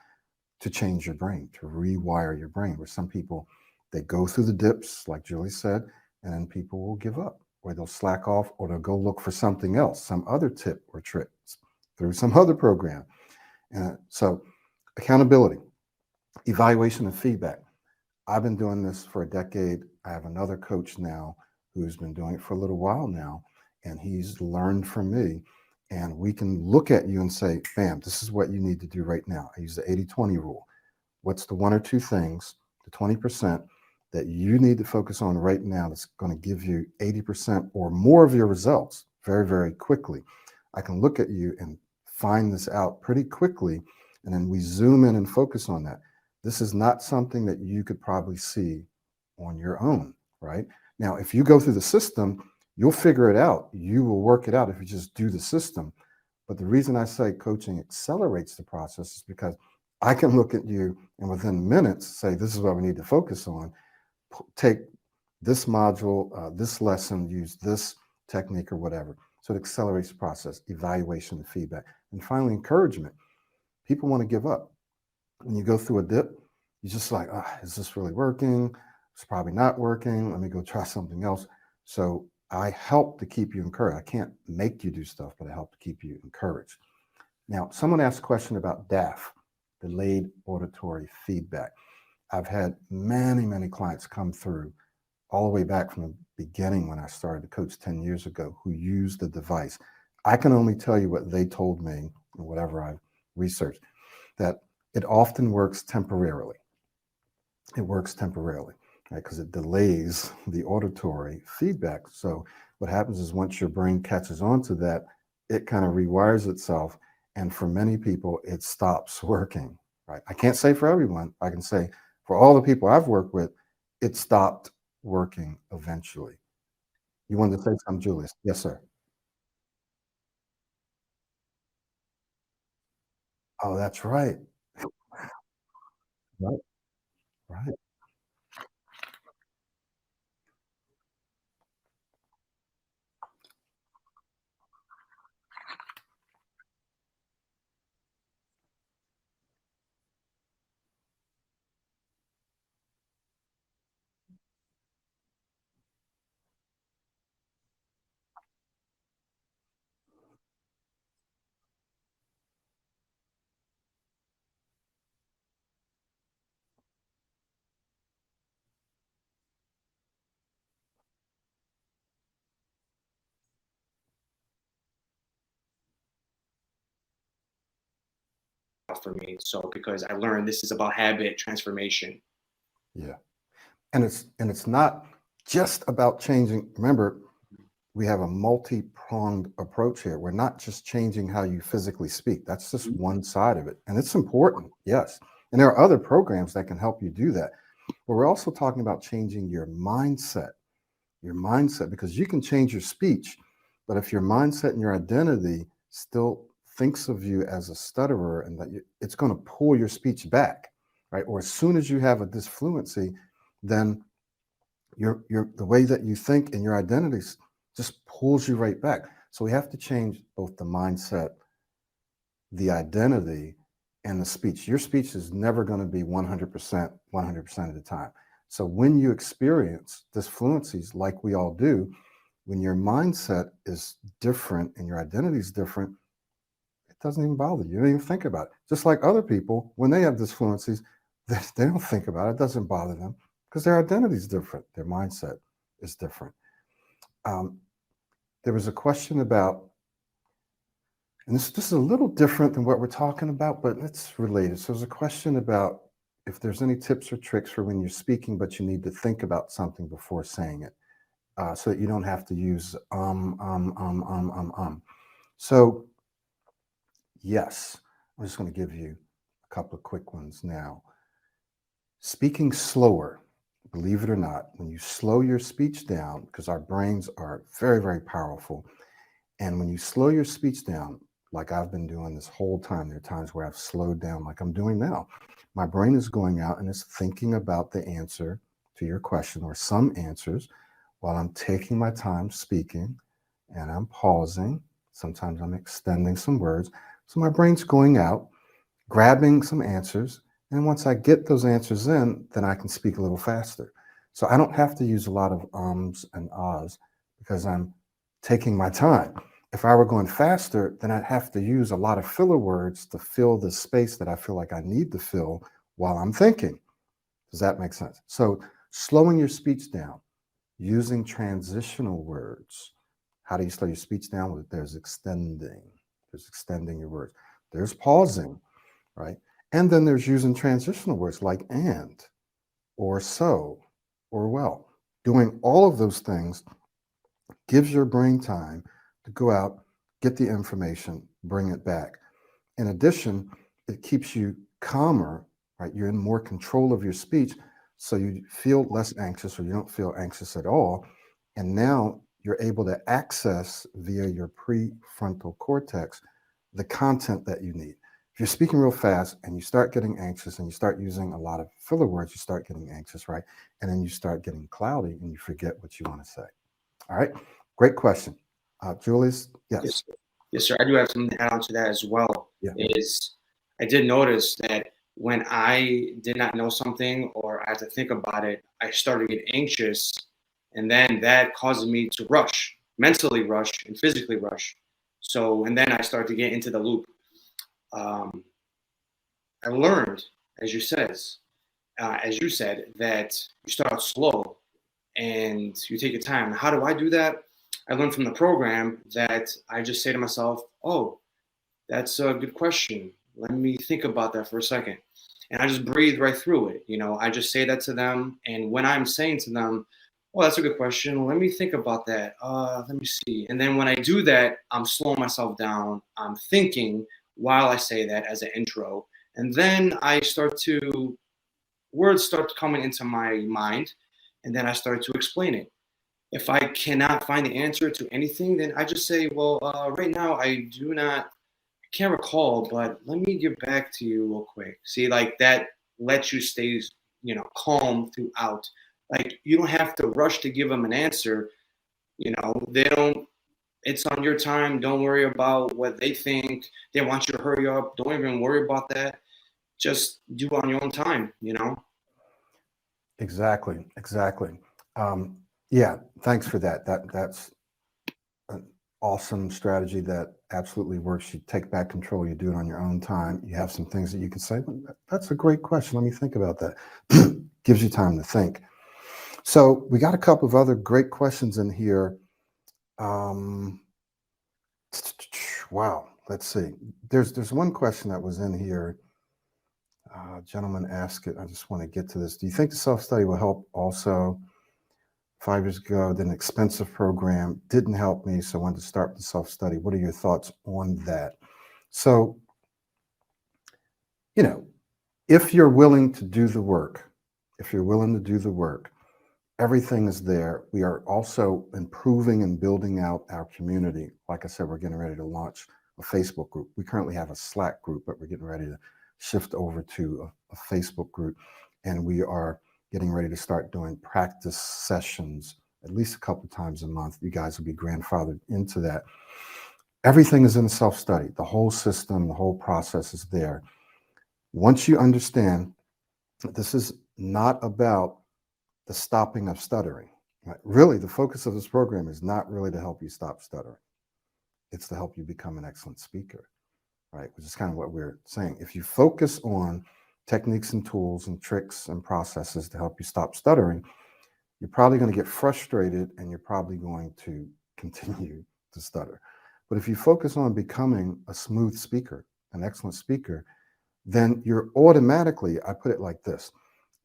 A: to change your brain, to rewire your brain. Where some people, they go through the dips, like Julie said, and then people will give up, or they'll slack off, or they'll go look for something else, some other tip or trick through some other program. So accountability, evaluation, and feedback. I've been doing this for a decade. I have another coach now who's been doing it for a little while now, and he's learned from me. And we can look at you and say, bam, this is what you need to do right now. I use the 80-20 rule. What's the one or two things, the 20% that you need to focus on right now that's going to give you 80% or more of your results very, very quickly? I can look at you and find this out pretty quickly, and then we zoom in and focus on that. This is not something that you could probably see on your own, right? Now, if you go through the system, you'll figure it out. You will work it out if you just do the system. But the reason I say coaching accelerates the process is because I can look at you and within minutes say, this is what we need to focus on. Take this module, this lesson, use this technique or whatever. So it accelerates the process, evaluation, and feedback. And finally, encouragement. People want to give up. When you go through a dip, you're just like, is this really working? It's probably not working. Let me go try something else. So I help to keep you encouraged. I can't make you do stuff, but I help to keep you encouraged. Now, someone asked a question about DAF, delayed auditory feedback. I've had many, many clients come through all the way back from the beginning when I started to coach 10 years ago who used the device. I can only tell you what they told me and whatever I've researched, that it often works temporarily. It works temporarily, right? Because it delays the auditory feedback. So what happens is once your brain catches on to that, it kind of rewires itself. And for many people, it stops working, right? I can't say for everyone. I can say for all the people I've worked with, it stopped working eventually. You wanted to say something, Julius? Yes, sir. Oh, that's right. Right, right.
B: For me. So because I learned this is about habit transformation.
A: Yeah. And it's not just about changing. Remember, we have a multi-pronged approach here. We're not just changing how you physically speak. That's just one side of it. And it's important, yes. And there are other programs that can help you do that. But we're also talking about changing your mindset, because you can change your speech, but if your mindset and your identity still thinks of you as a stutterer and that it's going to pull your speech back, right? Or as soon as you have a disfluency, then your the way that you think and your identities just pulls you right back. So we have to change both the mindset, the identity, and the speech. Your speech is never going to be 100%, 100% of the time. So when you experience disfluencies like we all do, when your mindset is different and your identity is different, it doesn't even bother you. You don't even think about it. Just like other people, when they have disfluencies, they don't think about it. It doesn't bother them because their identity is different. Their mindset is different. Um, there was a question about, and this is a little different than what we're talking about, but it's related. So there's a question about if there's any tips or tricks for when you're speaking, but you need to think about something before saying it, so that you don't have to use So yes, I'm just going to give you a couple of quick ones now. Speaking slower, believe it or not, when you slow your speech down, because our brains are very, very powerful, and when you slow your speech down, like I've been doing this whole time. There are times where I've slowed down like I'm doing now. My brain is going out and it's thinking about the answer to your question or some answers while I'm taking my time speaking, and I'm pausing. Sometimes I'm extending some words. So my brain's going out, grabbing some answers. And once I get those answers in, then I can speak a little faster. So I don't have to use a lot of ums and ahs because I'm taking my time. If I were going faster, then I'd have to use a lot of filler words to fill the space that I feel like I need to fill while I'm thinking. Does that make sense? So slowing your speech down, using transitional words. How do you slow your speech down? Well, there's extending your words. There's pausing, right? And then there's using transitional words like and, or so, or well. Doing all of those things gives your brain time to go out, get the information, bring it back. In addition, it keeps you calmer, right? You're in more control of your speech, so you feel less anxious or you don't feel anxious at all. And now you're able to access via your prefrontal cortex the content that you need. If you're speaking real fast and you start getting anxious and you start using a lot of filler words, you start getting anxious, right? And then you start getting cloudy and you forget what you want to say. All right, great question. Julius, yes.
B: Yes, sir. Yes, sir. I do have something to add on to that as well.
A: Yeah.
B: Is I did notice that when I did not know something or I had to think about it, I started to get anxious, and then that causes me to rush, mentally rush and physically rush. So, and then I start to get into the loop. I learned, as you said, that you start out slow and you take your time. How do I do that? I learned from the program that I just say to myself, "Oh, that's a good question. Let me think about that for a second." And I just breathe right through it. I just say that to them. And when I'm saying to them, "Oh, that's a good question. Let me think about that. Let me see." And then when I do that, I'm slowing myself down. I'm thinking while I say that as an intro. And then words start coming into my mind. And then I start to explain it. If I cannot find the answer to anything, then I just say, "Well, right now I can't recall, but let me get back to you real quick." See, like that lets you stay, calm throughout. Like you don't have to rush to give them an answer. They don't. It's on your time. Don't worry about what they think. They want you to hurry up. Don't even worry about that. Just do it on your own time.
A: Exactly. Yeah, thanks for that. That's an awesome strategy that absolutely works. You take back control. You do it on your own time. You have some things that you can say. That's a great question. Let me think about that. Gives you time to think. So we got a couple of other great questions in here. Wow. Let's see. There's one question that was in here. Gentleman asked it. I just want to get to this. Do you think the self-study will help also? 5 years ago, did an expensive program, didn't help me, so I wanted to start the self-study. What are your thoughts on that? So, if you're willing to do the work, everything is there. We are also improving and building out our community. Like I said, we're getting ready to launch a Facebook group. We currently have a Slack group, but we're getting ready to shift over to a Facebook group. And we are getting ready to start doing practice sessions at least a couple of times a month. You guys will be grandfathered into that. Everything is in self-study. The whole system, the whole process is there. Once you understand that this is not about the stopping of stuttering, right? Really, the focus of this program is not really to help you stop stuttering. It's to help you become an excellent speaker, right? Which is kind of what we're saying. If you focus on techniques and tools and tricks and processes to help you stop stuttering, you're probably going to get frustrated and you're probably going to continue to stutter. But if you focus on becoming a smooth speaker, an excellent speaker, then you're automatically, I put it like this,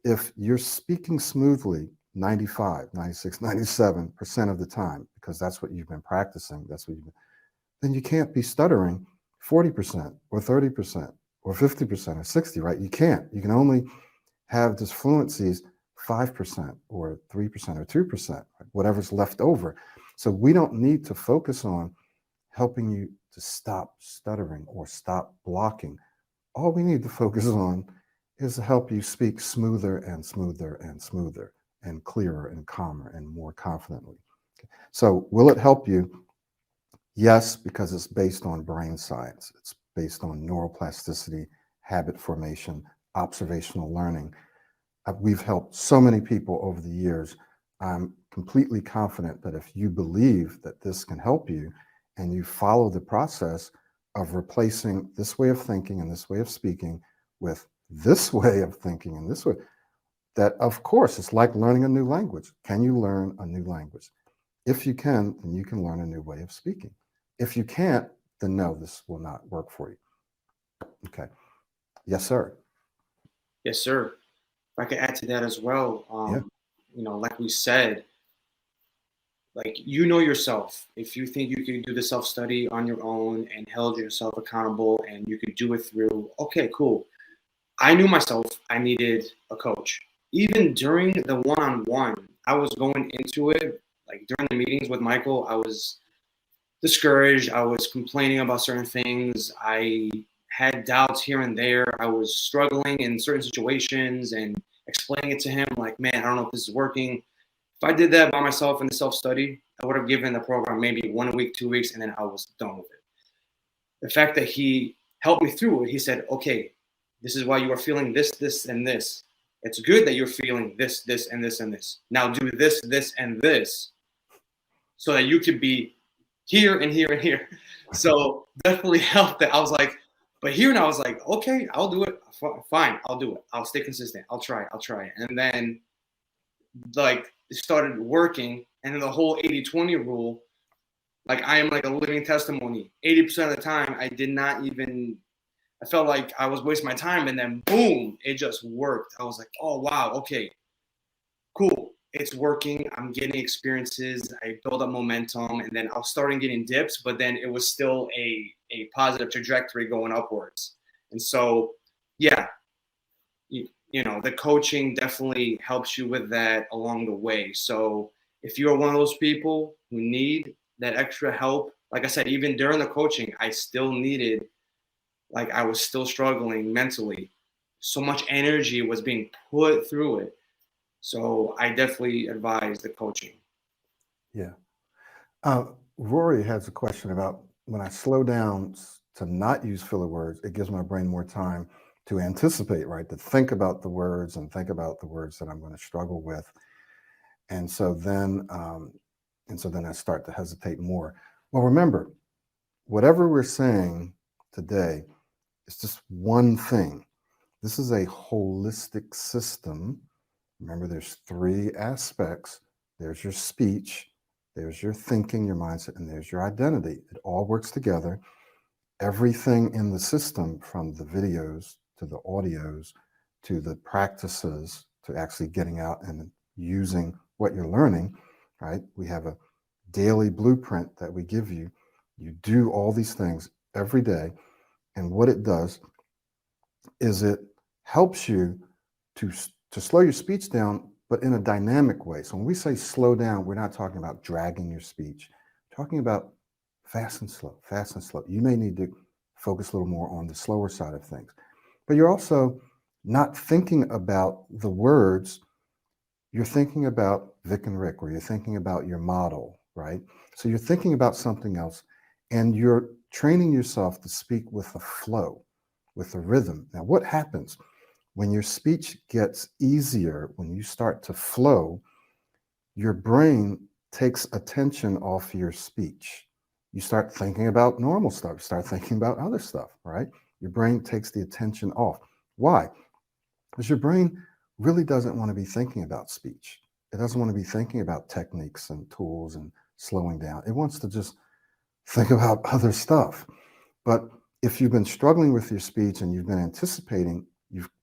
A: if you're speaking smoothly 95, 96, 97% of the time, because that's what you've been practicing, then you can't be stuttering 40% or 30% or 50% or 60, right? You can't. You can only have disfluencies 5% or 3% or 2%, right? Whatever's left over. So we don't need to focus on helping you to stop stuttering or stop blocking. All we need to focus on is to help you speak smoother and smoother and smoother and clearer and calmer and more confidently. So will it help you? Yes, because it's based on brain science. It's based on neuroplasticity, habit formation, observational learning. We've helped so many people over the years. I'm completely confident that if you believe that this can help you and you follow the process of replacing this way of thinking and this way of speaking with this way of thinking and this way, that of course it's like learning a new language. Can you learn a new language? If you can, then you can learn a new way of speaking. If you can't, then no, this will not work for you. Okay. Yes, sir.
B: Yes, sir. If I could add to that as well,
A: Yeah.
B: like we said, like you know yourself. If you think you can do the self-study on your own and held yourself accountable and you could do it through, okay, cool. I knew myself I needed a coach. Even during the one-on-one, I was going into it, like during the meetings with Michael, I was discouraged. I was complaining about certain things. I had doubts here and there. I was struggling in certain situations and explaining it to him like, man, I don't know if this is working. If I did that by myself in the self-study, I would have given the program maybe 1 week, 2 weeks, and then I was done with it. The fact that he helped me through it, he said, okay, this is why you are feeling this, this, and this. It's good that you're feeling this, this, and this, and this. Now do this, this, and this so that you could be here and here and here. So definitely helped that. I was like, but here and I was like, okay, I'll do it. Fine, I'll do it. I'll stay consistent. I'll try. And then like it started working. And then the whole 80-20 rule, like I am like a living testimony. 80% of the time, I felt like I was wasting my time. And then boom, it just worked. I was like, oh, wow, okay, cool. It's working. I'm getting experiences. I build up momentum, and then I was starting getting dips, but then it was still a positive trajectory going upwards. And so, yeah, the coaching definitely helps you with that along the way. So if you're one of those people who need that extra help, like I said, even during the coaching, I still needed, like I was still struggling mentally. So much energy was being put through it. So I definitely advise the coaching.
A: Yeah. Rory has a question about when I slow down to not use filler words, it gives my brain more time to anticipate, right? To think about the words and think about the words that I'm going to struggle with. And so then I start to hesitate more. Well, remember, whatever we're saying today is just one thing. This is a holistic system. Remember, there's three aspects. There's your speech, there's your thinking, your mindset, and there's your identity. It all works together. Everything in the system, from the videos to the audios to the practices to actually getting out and using what you're learning, right? We have a daily blueprint that we give you. You do all these things every day. And what it does is it helps you to slow your speech down, but in a dynamic way. So when we say slow down, we're not talking about dragging your speech. We're talking about fast and slow, fast and slow. You may need to focus a little more on the slower side of things, but you're also not thinking about the words. You're thinking about Vic and Rick, or you're thinking about your model, right? So you're thinking about something else, and you're training yourself to speak with a flow, with a rhythm. Now, what happens when your speech gets easier, when you start to flow, your brain takes attention off your speech. You start thinking about normal stuff, you start thinking about other stuff, right? Your brain takes the attention off. Why? Because your brain really doesn't want to be thinking about speech. It doesn't want to be thinking about techniques and tools and slowing down. It wants to just think about other stuff. But if you've been struggling with your speech and you've been anticipating,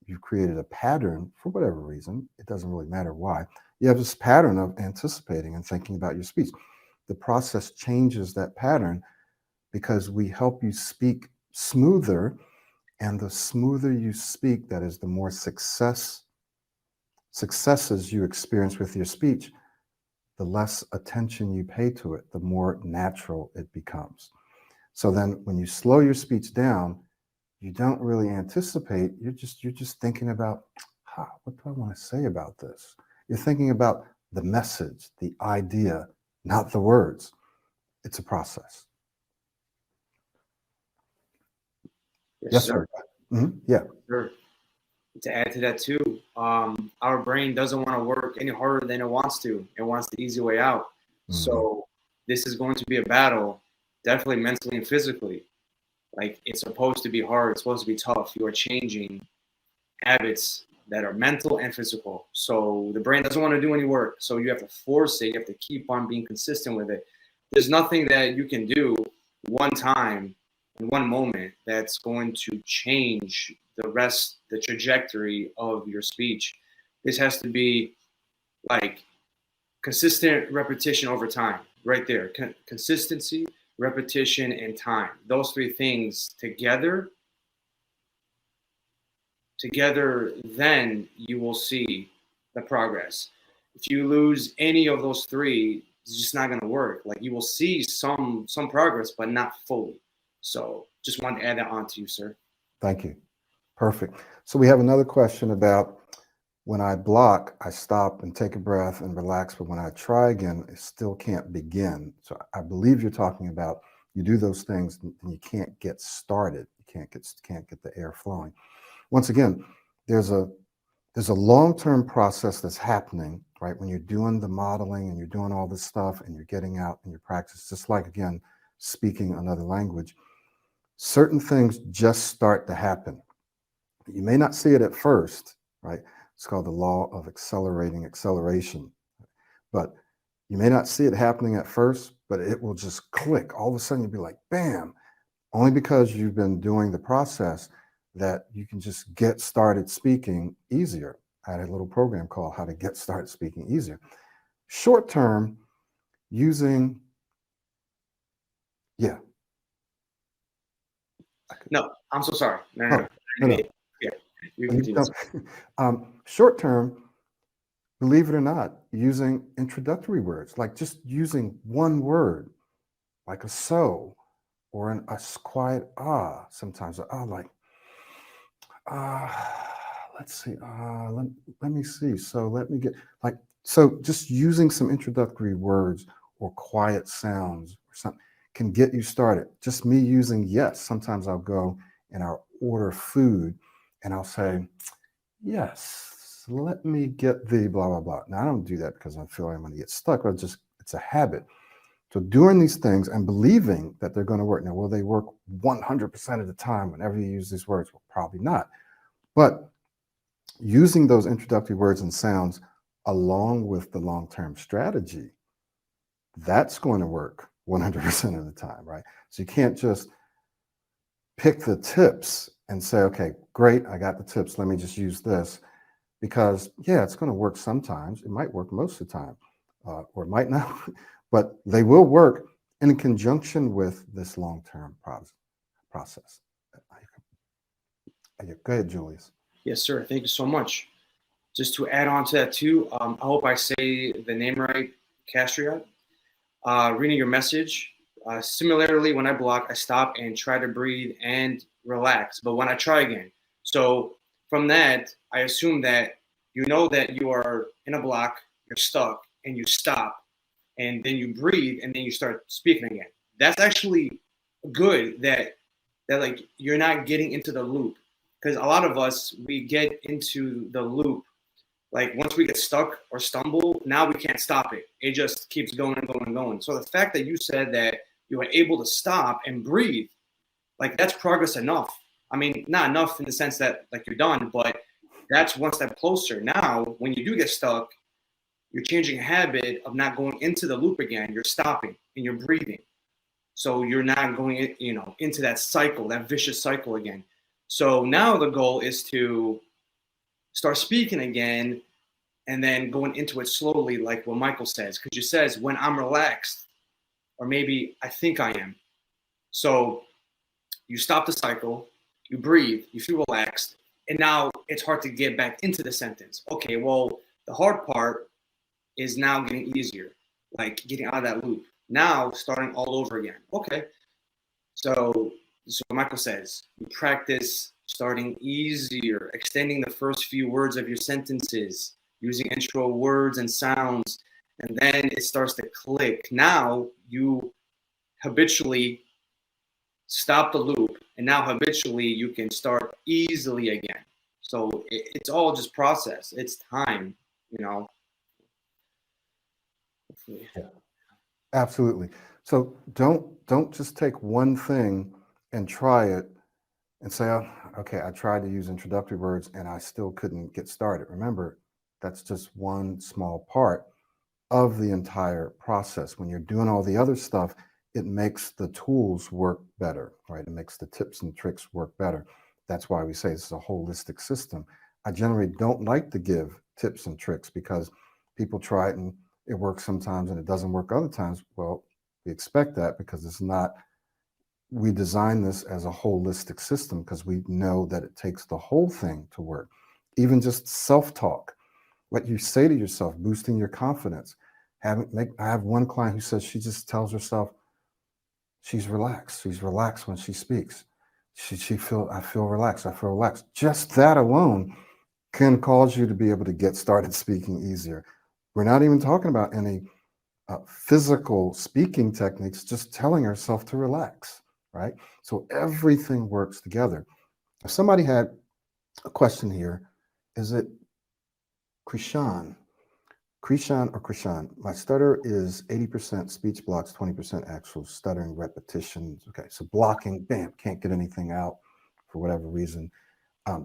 A: you've created a pattern for whatever reason, it doesn't really matter why. You have this pattern of anticipating and thinking about your speech. The process changes that pattern because we help you speak smoother, and the smoother you speak, that is, the more successes you experience with your speech, the less attention you pay to it, the more natural it becomes. So then when you slow your speech down, you don't really anticipate. You're just thinking about, what do I want to say about this? You're thinking about the message, the idea, not the words. It's a process. Yes, sir. Yeah.
B: Sure. To add to that too, our brain doesn't want to work any harder than it wants to. It wants the easy way out. So this is going to be a battle, definitely mentally and physically. Like, it's supposed to be hard. It's supposed to be tough. You are changing habits that are mental and physical. So the brain doesn't want to do any work. So you have to force it. You have to keep on being consistent with it. There's nothing that you can do one time in one moment that's going to change the trajectory of your speech. This has to be like consistent repetition over time, right there. Consistency, repetition, and time. Those three things together, then you will see the progress. If you lose any of those three, it's just not going to work. Like, you will see some progress, but not fully. So just wanted to add that on to you, sir.
A: Thank you. Perfect. So we have another question about, when I block, I stop and take a breath and relax, but when I try again, I still can't begin. So I believe you're talking about, you do those things and you can't get started. You can't get the air flowing. Once again, there's a long-term process that's happening, right? When you're doing the modeling and you're doing all this stuff and you're getting out and your practice, just like, again, speaking another language, certain things just start to happen. You may not see it at first, right? It's called the law of accelerating acceleration. But you may not see it happening at first, but it will just click. All of a sudden, you'll be like, bam, only because you've been doing the process that you can just get started speaking easier. I had a little program called How to Get Started Speaking Easier. Short term, using, yeah.
B: No, I'm so sorry. No. Yeah, you continue.
A: Short term, believe it or not, using introductory words, like just using one word, like a so, or a quiet sometimes like, let's see, let me see. So let me get, like, so just using some introductory words or quiet sounds or something can get you started. Just me using yes. Sometimes I'll go and I'll order food and I'll say, yes, let me get the blah, blah, blah. Now, I don't do that because I feel like I'm going to get stuck, but it's a habit. So doing these things and believing that they're going to work. Now, will they work 100% of the time whenever you use these words? Well, probably not. But using those introductory words and sounds along with the long-term strategy, that's going to work 100% of the time, right? So you can't just pick the tips and say, okay, great, I got the tips, let me just use this. Because, yeah, it's going to work sometimes. It might work most of the time, or it might not, but they will work in conjunction with this long-term process. Go ahead, Julius.
B: Yes, sir. Thank you so much. Just to add on to that too, I hope I say the name right, Castriot. Reading your message. Similarly, when I block, I stop and try to breathe and relax. But when I try again, so from that, I assume that you know that you are in a block, you're stuck, and you stop, and then you breathe, and then you start speaking again. That's actually good that like you're not getting into the loop, because a lot of us, we get into the loop. Like, once we get stuck or stumble, now we can't stop it. It just keeps going and going and going. So the fact that you said that you were able to stop and breathe, like, that's progress enough. I mean, not enough in the sense that like you're done, but that's one step closer. Now, when you do get stuck, you're changing a habit of not going into the loop again. You're stopping and you're breathing. So you're not going, into that cycle, that vicious cycle again. So now the goal is to start speaking again and then going into it slowly, like what Michael says, because you says, when I'm relaxed, or maybe I think I am. So you stop the cycle, you breathe, you feel relaxed, and now it's hard to get back into the sentence. Okay, well, the hard part is now getting easier, like getting out of that loop. Now starting all over again. Okay, So Michael says, you practice starting easier, extending the first few words of your sentences, using intro words and sounds, and then it starts to click. Now you habitually stop the loop, and now habitually you can start easily again. So it's all just process. It's time, you know.
A: Yeah, absolutely. So don't just take one thing and try it and say, oh, okay, I tried to use introductory words and I still couldn't get started. Remember, that's just one small part of the entire process. When you're doing all the other stuff, it makes the tools work better, right? It makes the tips and tricks work better. That's why we say it's a holistic system. I generally don't like to give tips and tricks because people try it and it works sometimes and it doesn't work other times. Well, we expect that because it's not, we design this as a holistic system because we know that it takes the whole thing to work. Even just self-talk, what you say to yourself, boosting your confidence. I have one client who says she just tells herself she's relaxed. She's relaxed when she speaks. I feel relaxed. I feel relaxed. Just that alone can cause you to be able to get started speaking easier. We're not even talking about any physical speaking techniques, just telling herself to relax, right? So everything works together. If somebody had a question here, is it Krishan? Krishan or Krishan? My stutter is 80% speech blocks, 20% actual stuttering repetitions. Okay, so blocking, bam, can't get anything out for whatever reason.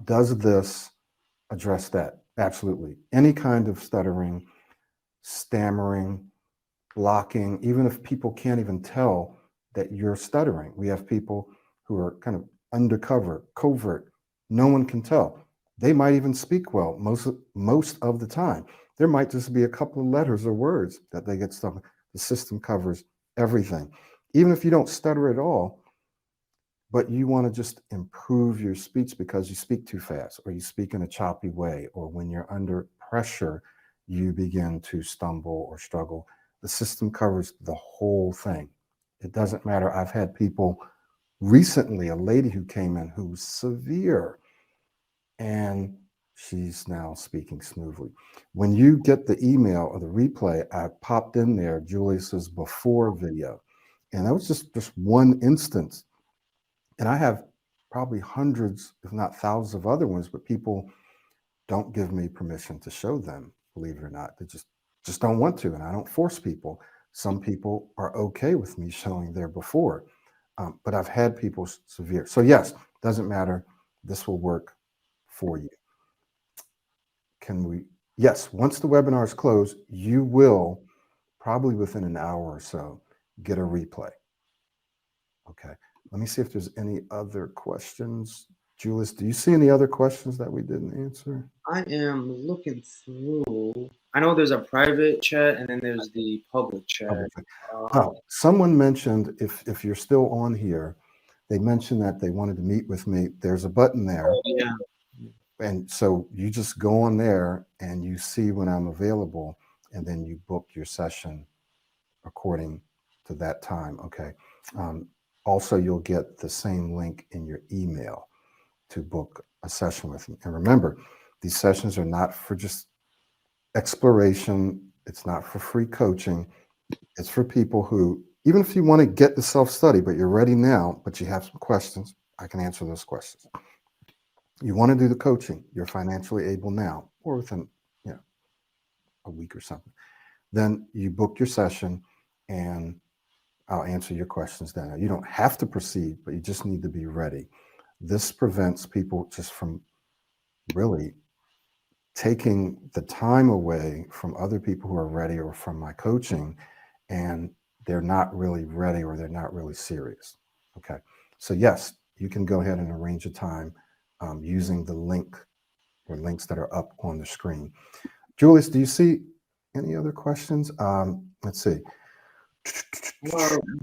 A: Does this address that? Absolutely. Any kind of stuttering, stammering, blocking, even if people can't even tell that you're stuttering. We have people who are kind of undercover, covert. No one can tell. They might even speak well most of the time. There might just be a couple of letters or words that they get stuck. The system covers everything. Even if you don't stutter at all, but you want to just improve your speech because you speak too fast or you speak in a choppy way, or when you're under pressure, you begin to stumble or struggle. The system covers the whole thing. It doesn't matter. I've had people recently, a lady who came in who's severe and she's now speaking smoothly. When you get the email or the replay, I popped in there Julius's before video. And that was just one instance. And I have probably hundreds, if not thousands of other ones, but people don't give me permission to show them, believe it or not. They just don't want to, and I don't force people. Some people are okay with me showing their before, but I've had people severe. So yes, doesn't matter. This will work for you. Can we? Yes, once the webinar is closed, you will probably within an hour or so get a replay. Okay. Let me see if there's any other questions. Julius, do you see any other questions that we didn't answer?
B: I am looking through. I know there's a private chat and then there's the public chat.
A: Someone mentioned if you're still on here, they mentioned that they wanted to meet with me. There's a button there.
B: Yeah.
A: And so you just go on there and you see when I'm available, and then you book your session according to that time. Okay. Also, you'll get the same link in your email to book a session with me. And remember, these sessions are not for just exploration. It's not for free coaching. It's for people who, even if you want to get the self-study, but you're ready now, but you have some questions, I can answer those questions. You want to do the coaching, you're financially able now, or within a week or something. Then you book your session and I'll answer your questions then. You don't have to proceed, but you just need to be ready. This prevents people just from really taking the time away from other people who are ready or from my coaching, and they're not really ready or they're not really serious. Okay. So yes, you can go ahead and arrange a time using the link or links that are up on the screen. Julius, do you see any other questions? Let's see.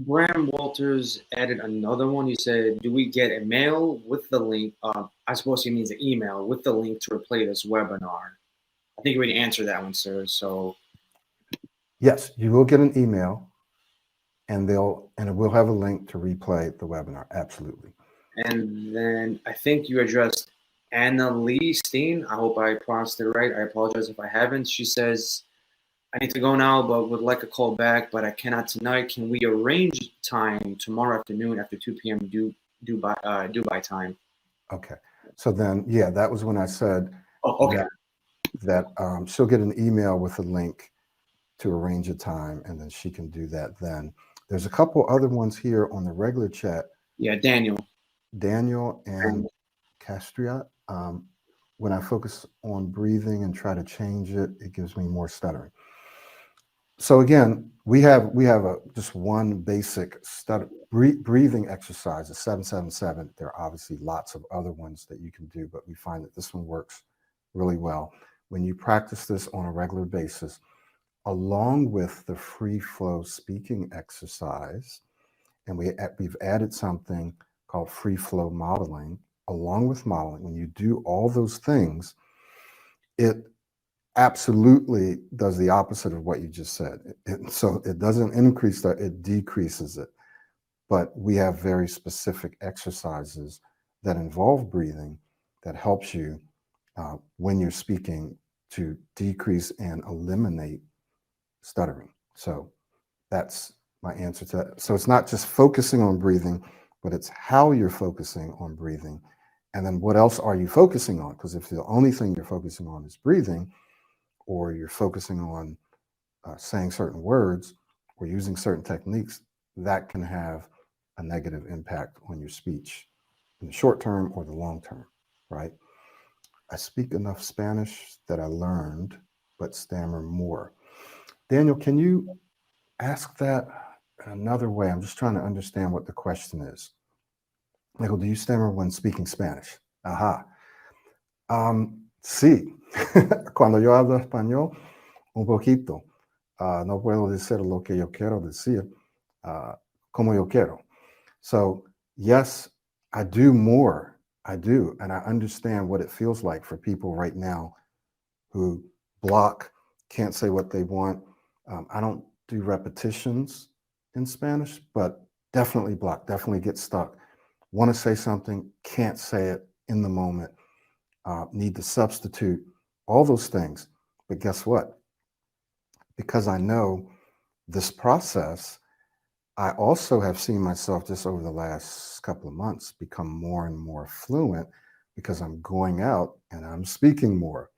B: Graham Walters added another one. He said, do we get a mail with the link? I suppose he means an email with the link to replay this webinar. I think we already answered that one, sir. So
A: yes, you will get an email and we'll have a link to replay the webinar. Absolutely.
B: And then I think you addressed Anna Lee Steen. I hope I pronounced it right. I apologize if I haven't. She says, I need to go now, but would like a call back, but I cannot tonight. Can we arrange time tomorrow afternoon after 2 p.m. Dubai time?
A: Okay. So then, yeah, that was when I said
B: Oh, okay.
A: that she'll get an email with a link to arrange a time, and then she can do that then. There's a couple other ones here on the regular chat.
B: Yeah, Daniel
A: and Castria. When I focus on breathing and try to change it, it gives me more stuttering. So again, we have just one basic breathing exercise, a 777. There are obviously lots of other ones that you can do, but we find that this one works really well. When you practice this on a regular basis, along with the free flow speaking exercise, and we've added something called free flow modeling, along with modeling. When you do all those things, it absolutely does the opposite of what you just said. So it doesn't increase that, it decreases it. But we have very specific exercises that involve breathing that helps you when you're speaking to decrease and eliminate stuttering. So that's my answer to that. So it's not just focusing on breathing, but it's how you're focusing on breathing. And then what else are you focusing on? Because if the only thing you're focusing on is breathing, or you're focusing on saying certain words or using certain techniques, that can have a negative impact on your speech in the short term or the long term, right? I speak enough Spanish that I learned, but stammer more. Daniel, can you ask that another way? I'm just trying to understand what the question is. Michael, do you stammer when speaking Spanish? Ajá. Sí. Cuando yo hablo español, un poquito. No puedo decir lo que yo quiero decir como yo quiero. So, yes, I do more. I do. And I understand what it feels like for people right now who block, can't say what they want. I don't do repetitions in Spanish, but definitely block, definitely get stuck. Want to say something, can't say it in the moment, need to substitute, all those things. But guess what? Because I know this process, I also have seen myself just over the last couple of months become more and more fluent because I'm going out and I'm speaking more,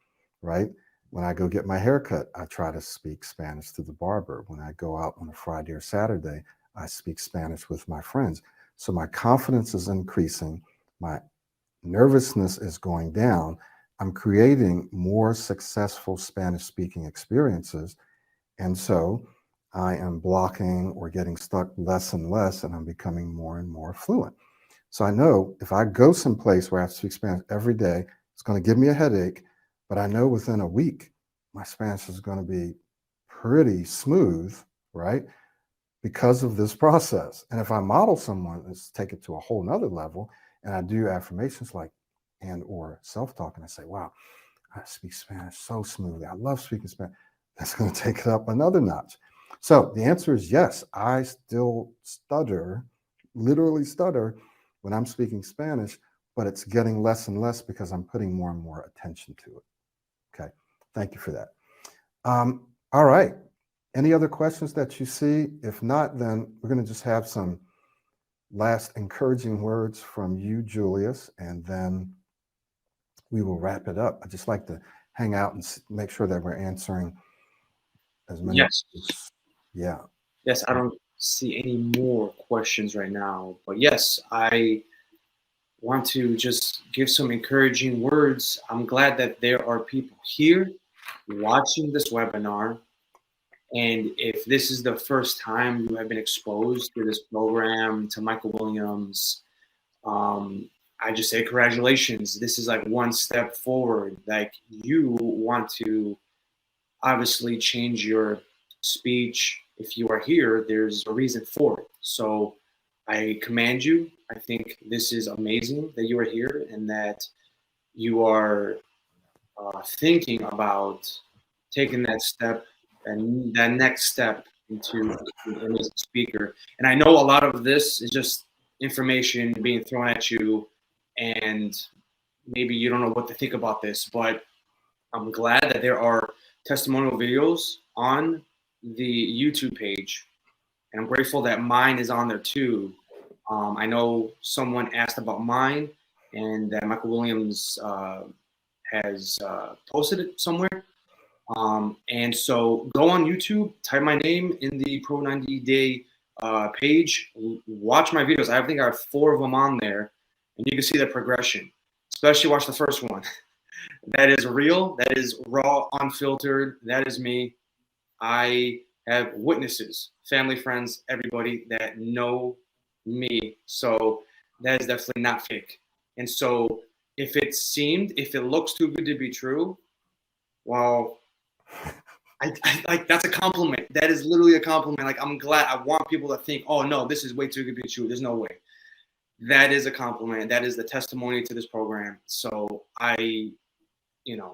A: right? When I go get my haircut, I try to speak Spanish to the barber. When I go out on a Friday or Saturday, I speak Spanish with my friends. So my confidence is increasing. My nervousness is going down. I'm creating more successful Spanish speaking experiences. And so I am blocking or getting stuck less and less, and I'm becoming more and more fluent. So I know if I go someplace where I have to speak Spanish every day, it's going to give me a headache, but I know within a week, my Spanish is going to be pretty smooth, right? Because of this process. And if I model someone, let's take it to a whole nother level, and I do affirmations like and or self-talk, and I say, wow, I speak Spanish so smoothly. I love speaking Spanish. That's going to take it up another notch. So the answer is yes, I still stutter, literally stutter when I'm speaking Spanish, but it's getting less and less because I'm putting more and more attention to it. Okay, thank you for that. All right, any other questions that you see? If not, then we're going to just have some last encouraging words from you, Julius, and then we will wrap it up. I'd just like to hang out and make sure that we're answering as many.
B: Yes.
A: Yeah.
B: Yes, I don't see any more questions right now. But yes, I want to just give some encouraging words. I'm glad that there are people here watching this webinar. And if this is the first time you have been exposed to this program, to Michael Williams, I just say congratulations. This is like one step forward. Like, you want to obviously change your speech. If you are here, there's a reason for it. So I commend you. I think this is amazing that you are here and that you are thinking about taking that step and that next step into an amazing speaker. And I know a lot of this is just information being thrown at you, and maybe you don't know what to think about this, but I'm glad that there are testimonial videos on the YouTube page, and I'm grateful that mine is on there too. I know someone asked about mine, and that Michael Williams has posted it somewhere. And so go on YouTube, type my name in the Pro 90 Day page, watch my videos. I think I have 4 of them on there, and you can see the progression. Especially watch the first one. That is real. That is raw, unfiltered. That is me. I have witnesses, family, friends, everybody that know me. So that is definitely not fake. And so if it looks too good to be true, well, I that's a compliment. That is literally a compliment. Like, I'm glad. I want people to think, oh no, this is way too good to be true. There's no way. That is a compliment. That is the testimony to this program. So I,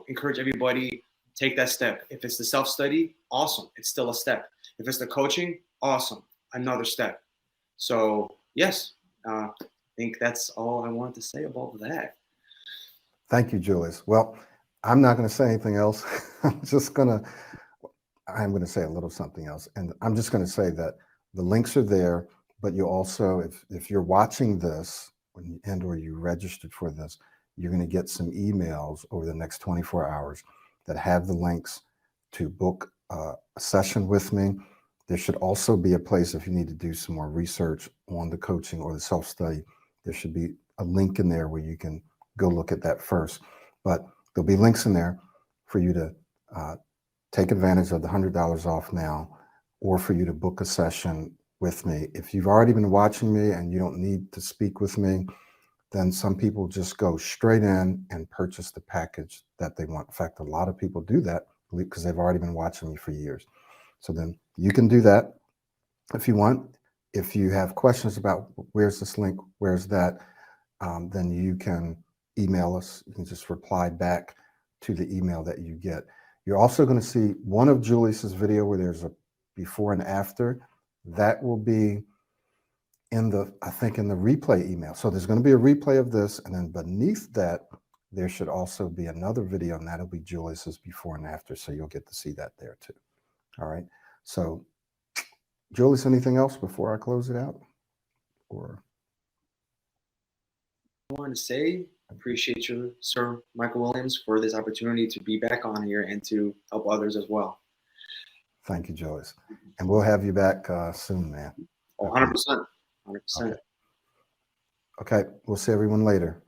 B: encourage everybody, take that step. If it's the self-study, awesome. It's still a step. If it's the coaching, awesome. Another step. So yes, I think that's all I wanted to say about that.
A: Thank you, Julius. Well, I'm not going to say anything else. I'm going to say a little something else. And I'm just going to say that the links are there, but you also, if you're watching this or you registered for this, you're going to get some emails over the next 24 hours that have the links to book a session with me. There should also be a place if you need to do some more research on the coaching or the self-study. There should be a link in there where you can go look at that first. But there'll be links in there for you to take advantage of the $100 off now, or for you to book a session with me. If you've already been watching me and you don't need to speak with me, then some people just go straight in and purchase the package that they want. In fact, a lot of people do that because they've already been watching me for years. So then you can do that if you want. If you have questions about where's this link, where's that, then you can email us. You can just reply back to the email that you get. You're also going to see one of Julius's video where there's a before and after. That will be in the replay email. So there's going to be a replay of this, and then beneath that, there should also be another video, and that'll be Julius's before and after. So you'll get to see that there too. All right. So Julius, anything else before I close it out? Or
B: I want to say, I appreciate you, Sir Michael Williams, for this opportunity to be back on here and to help others as well.
A: Thank you, Julius. And we'll have you back soon, man.
B: Oh, 100%. 100%.
A: Okay. We'll see everyone later.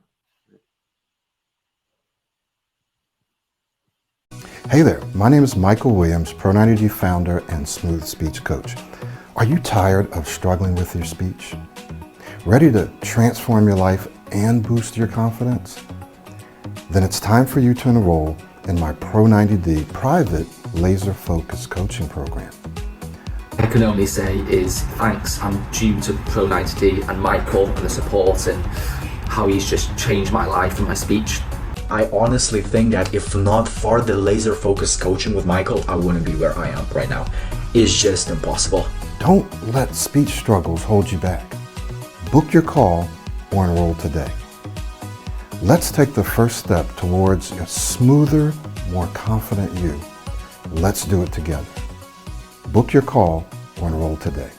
A: Hey there. My name is Michael Williams, Pro 90 founder and smooth speech coach. Are you tired of struggling with your speech? Ready to transform your life and boost your confidence? Then it's time for you to enroll in my Pro 90D private laser-focused coaching program.
C: I can only say is thanks. I'm due to Pro 90D and Michael and the support and how he's just changed my life and my speech.
D: I honestly think that if not for the laser-focused coaching with Michael, I wouldn't be where I am right now. It's just impossible.
A: Don't let speech struggles hold you back. Book your call or enroll today. Let's take the first step towards a smoother, more confident you. Let's do it together. Book your call or enroll today.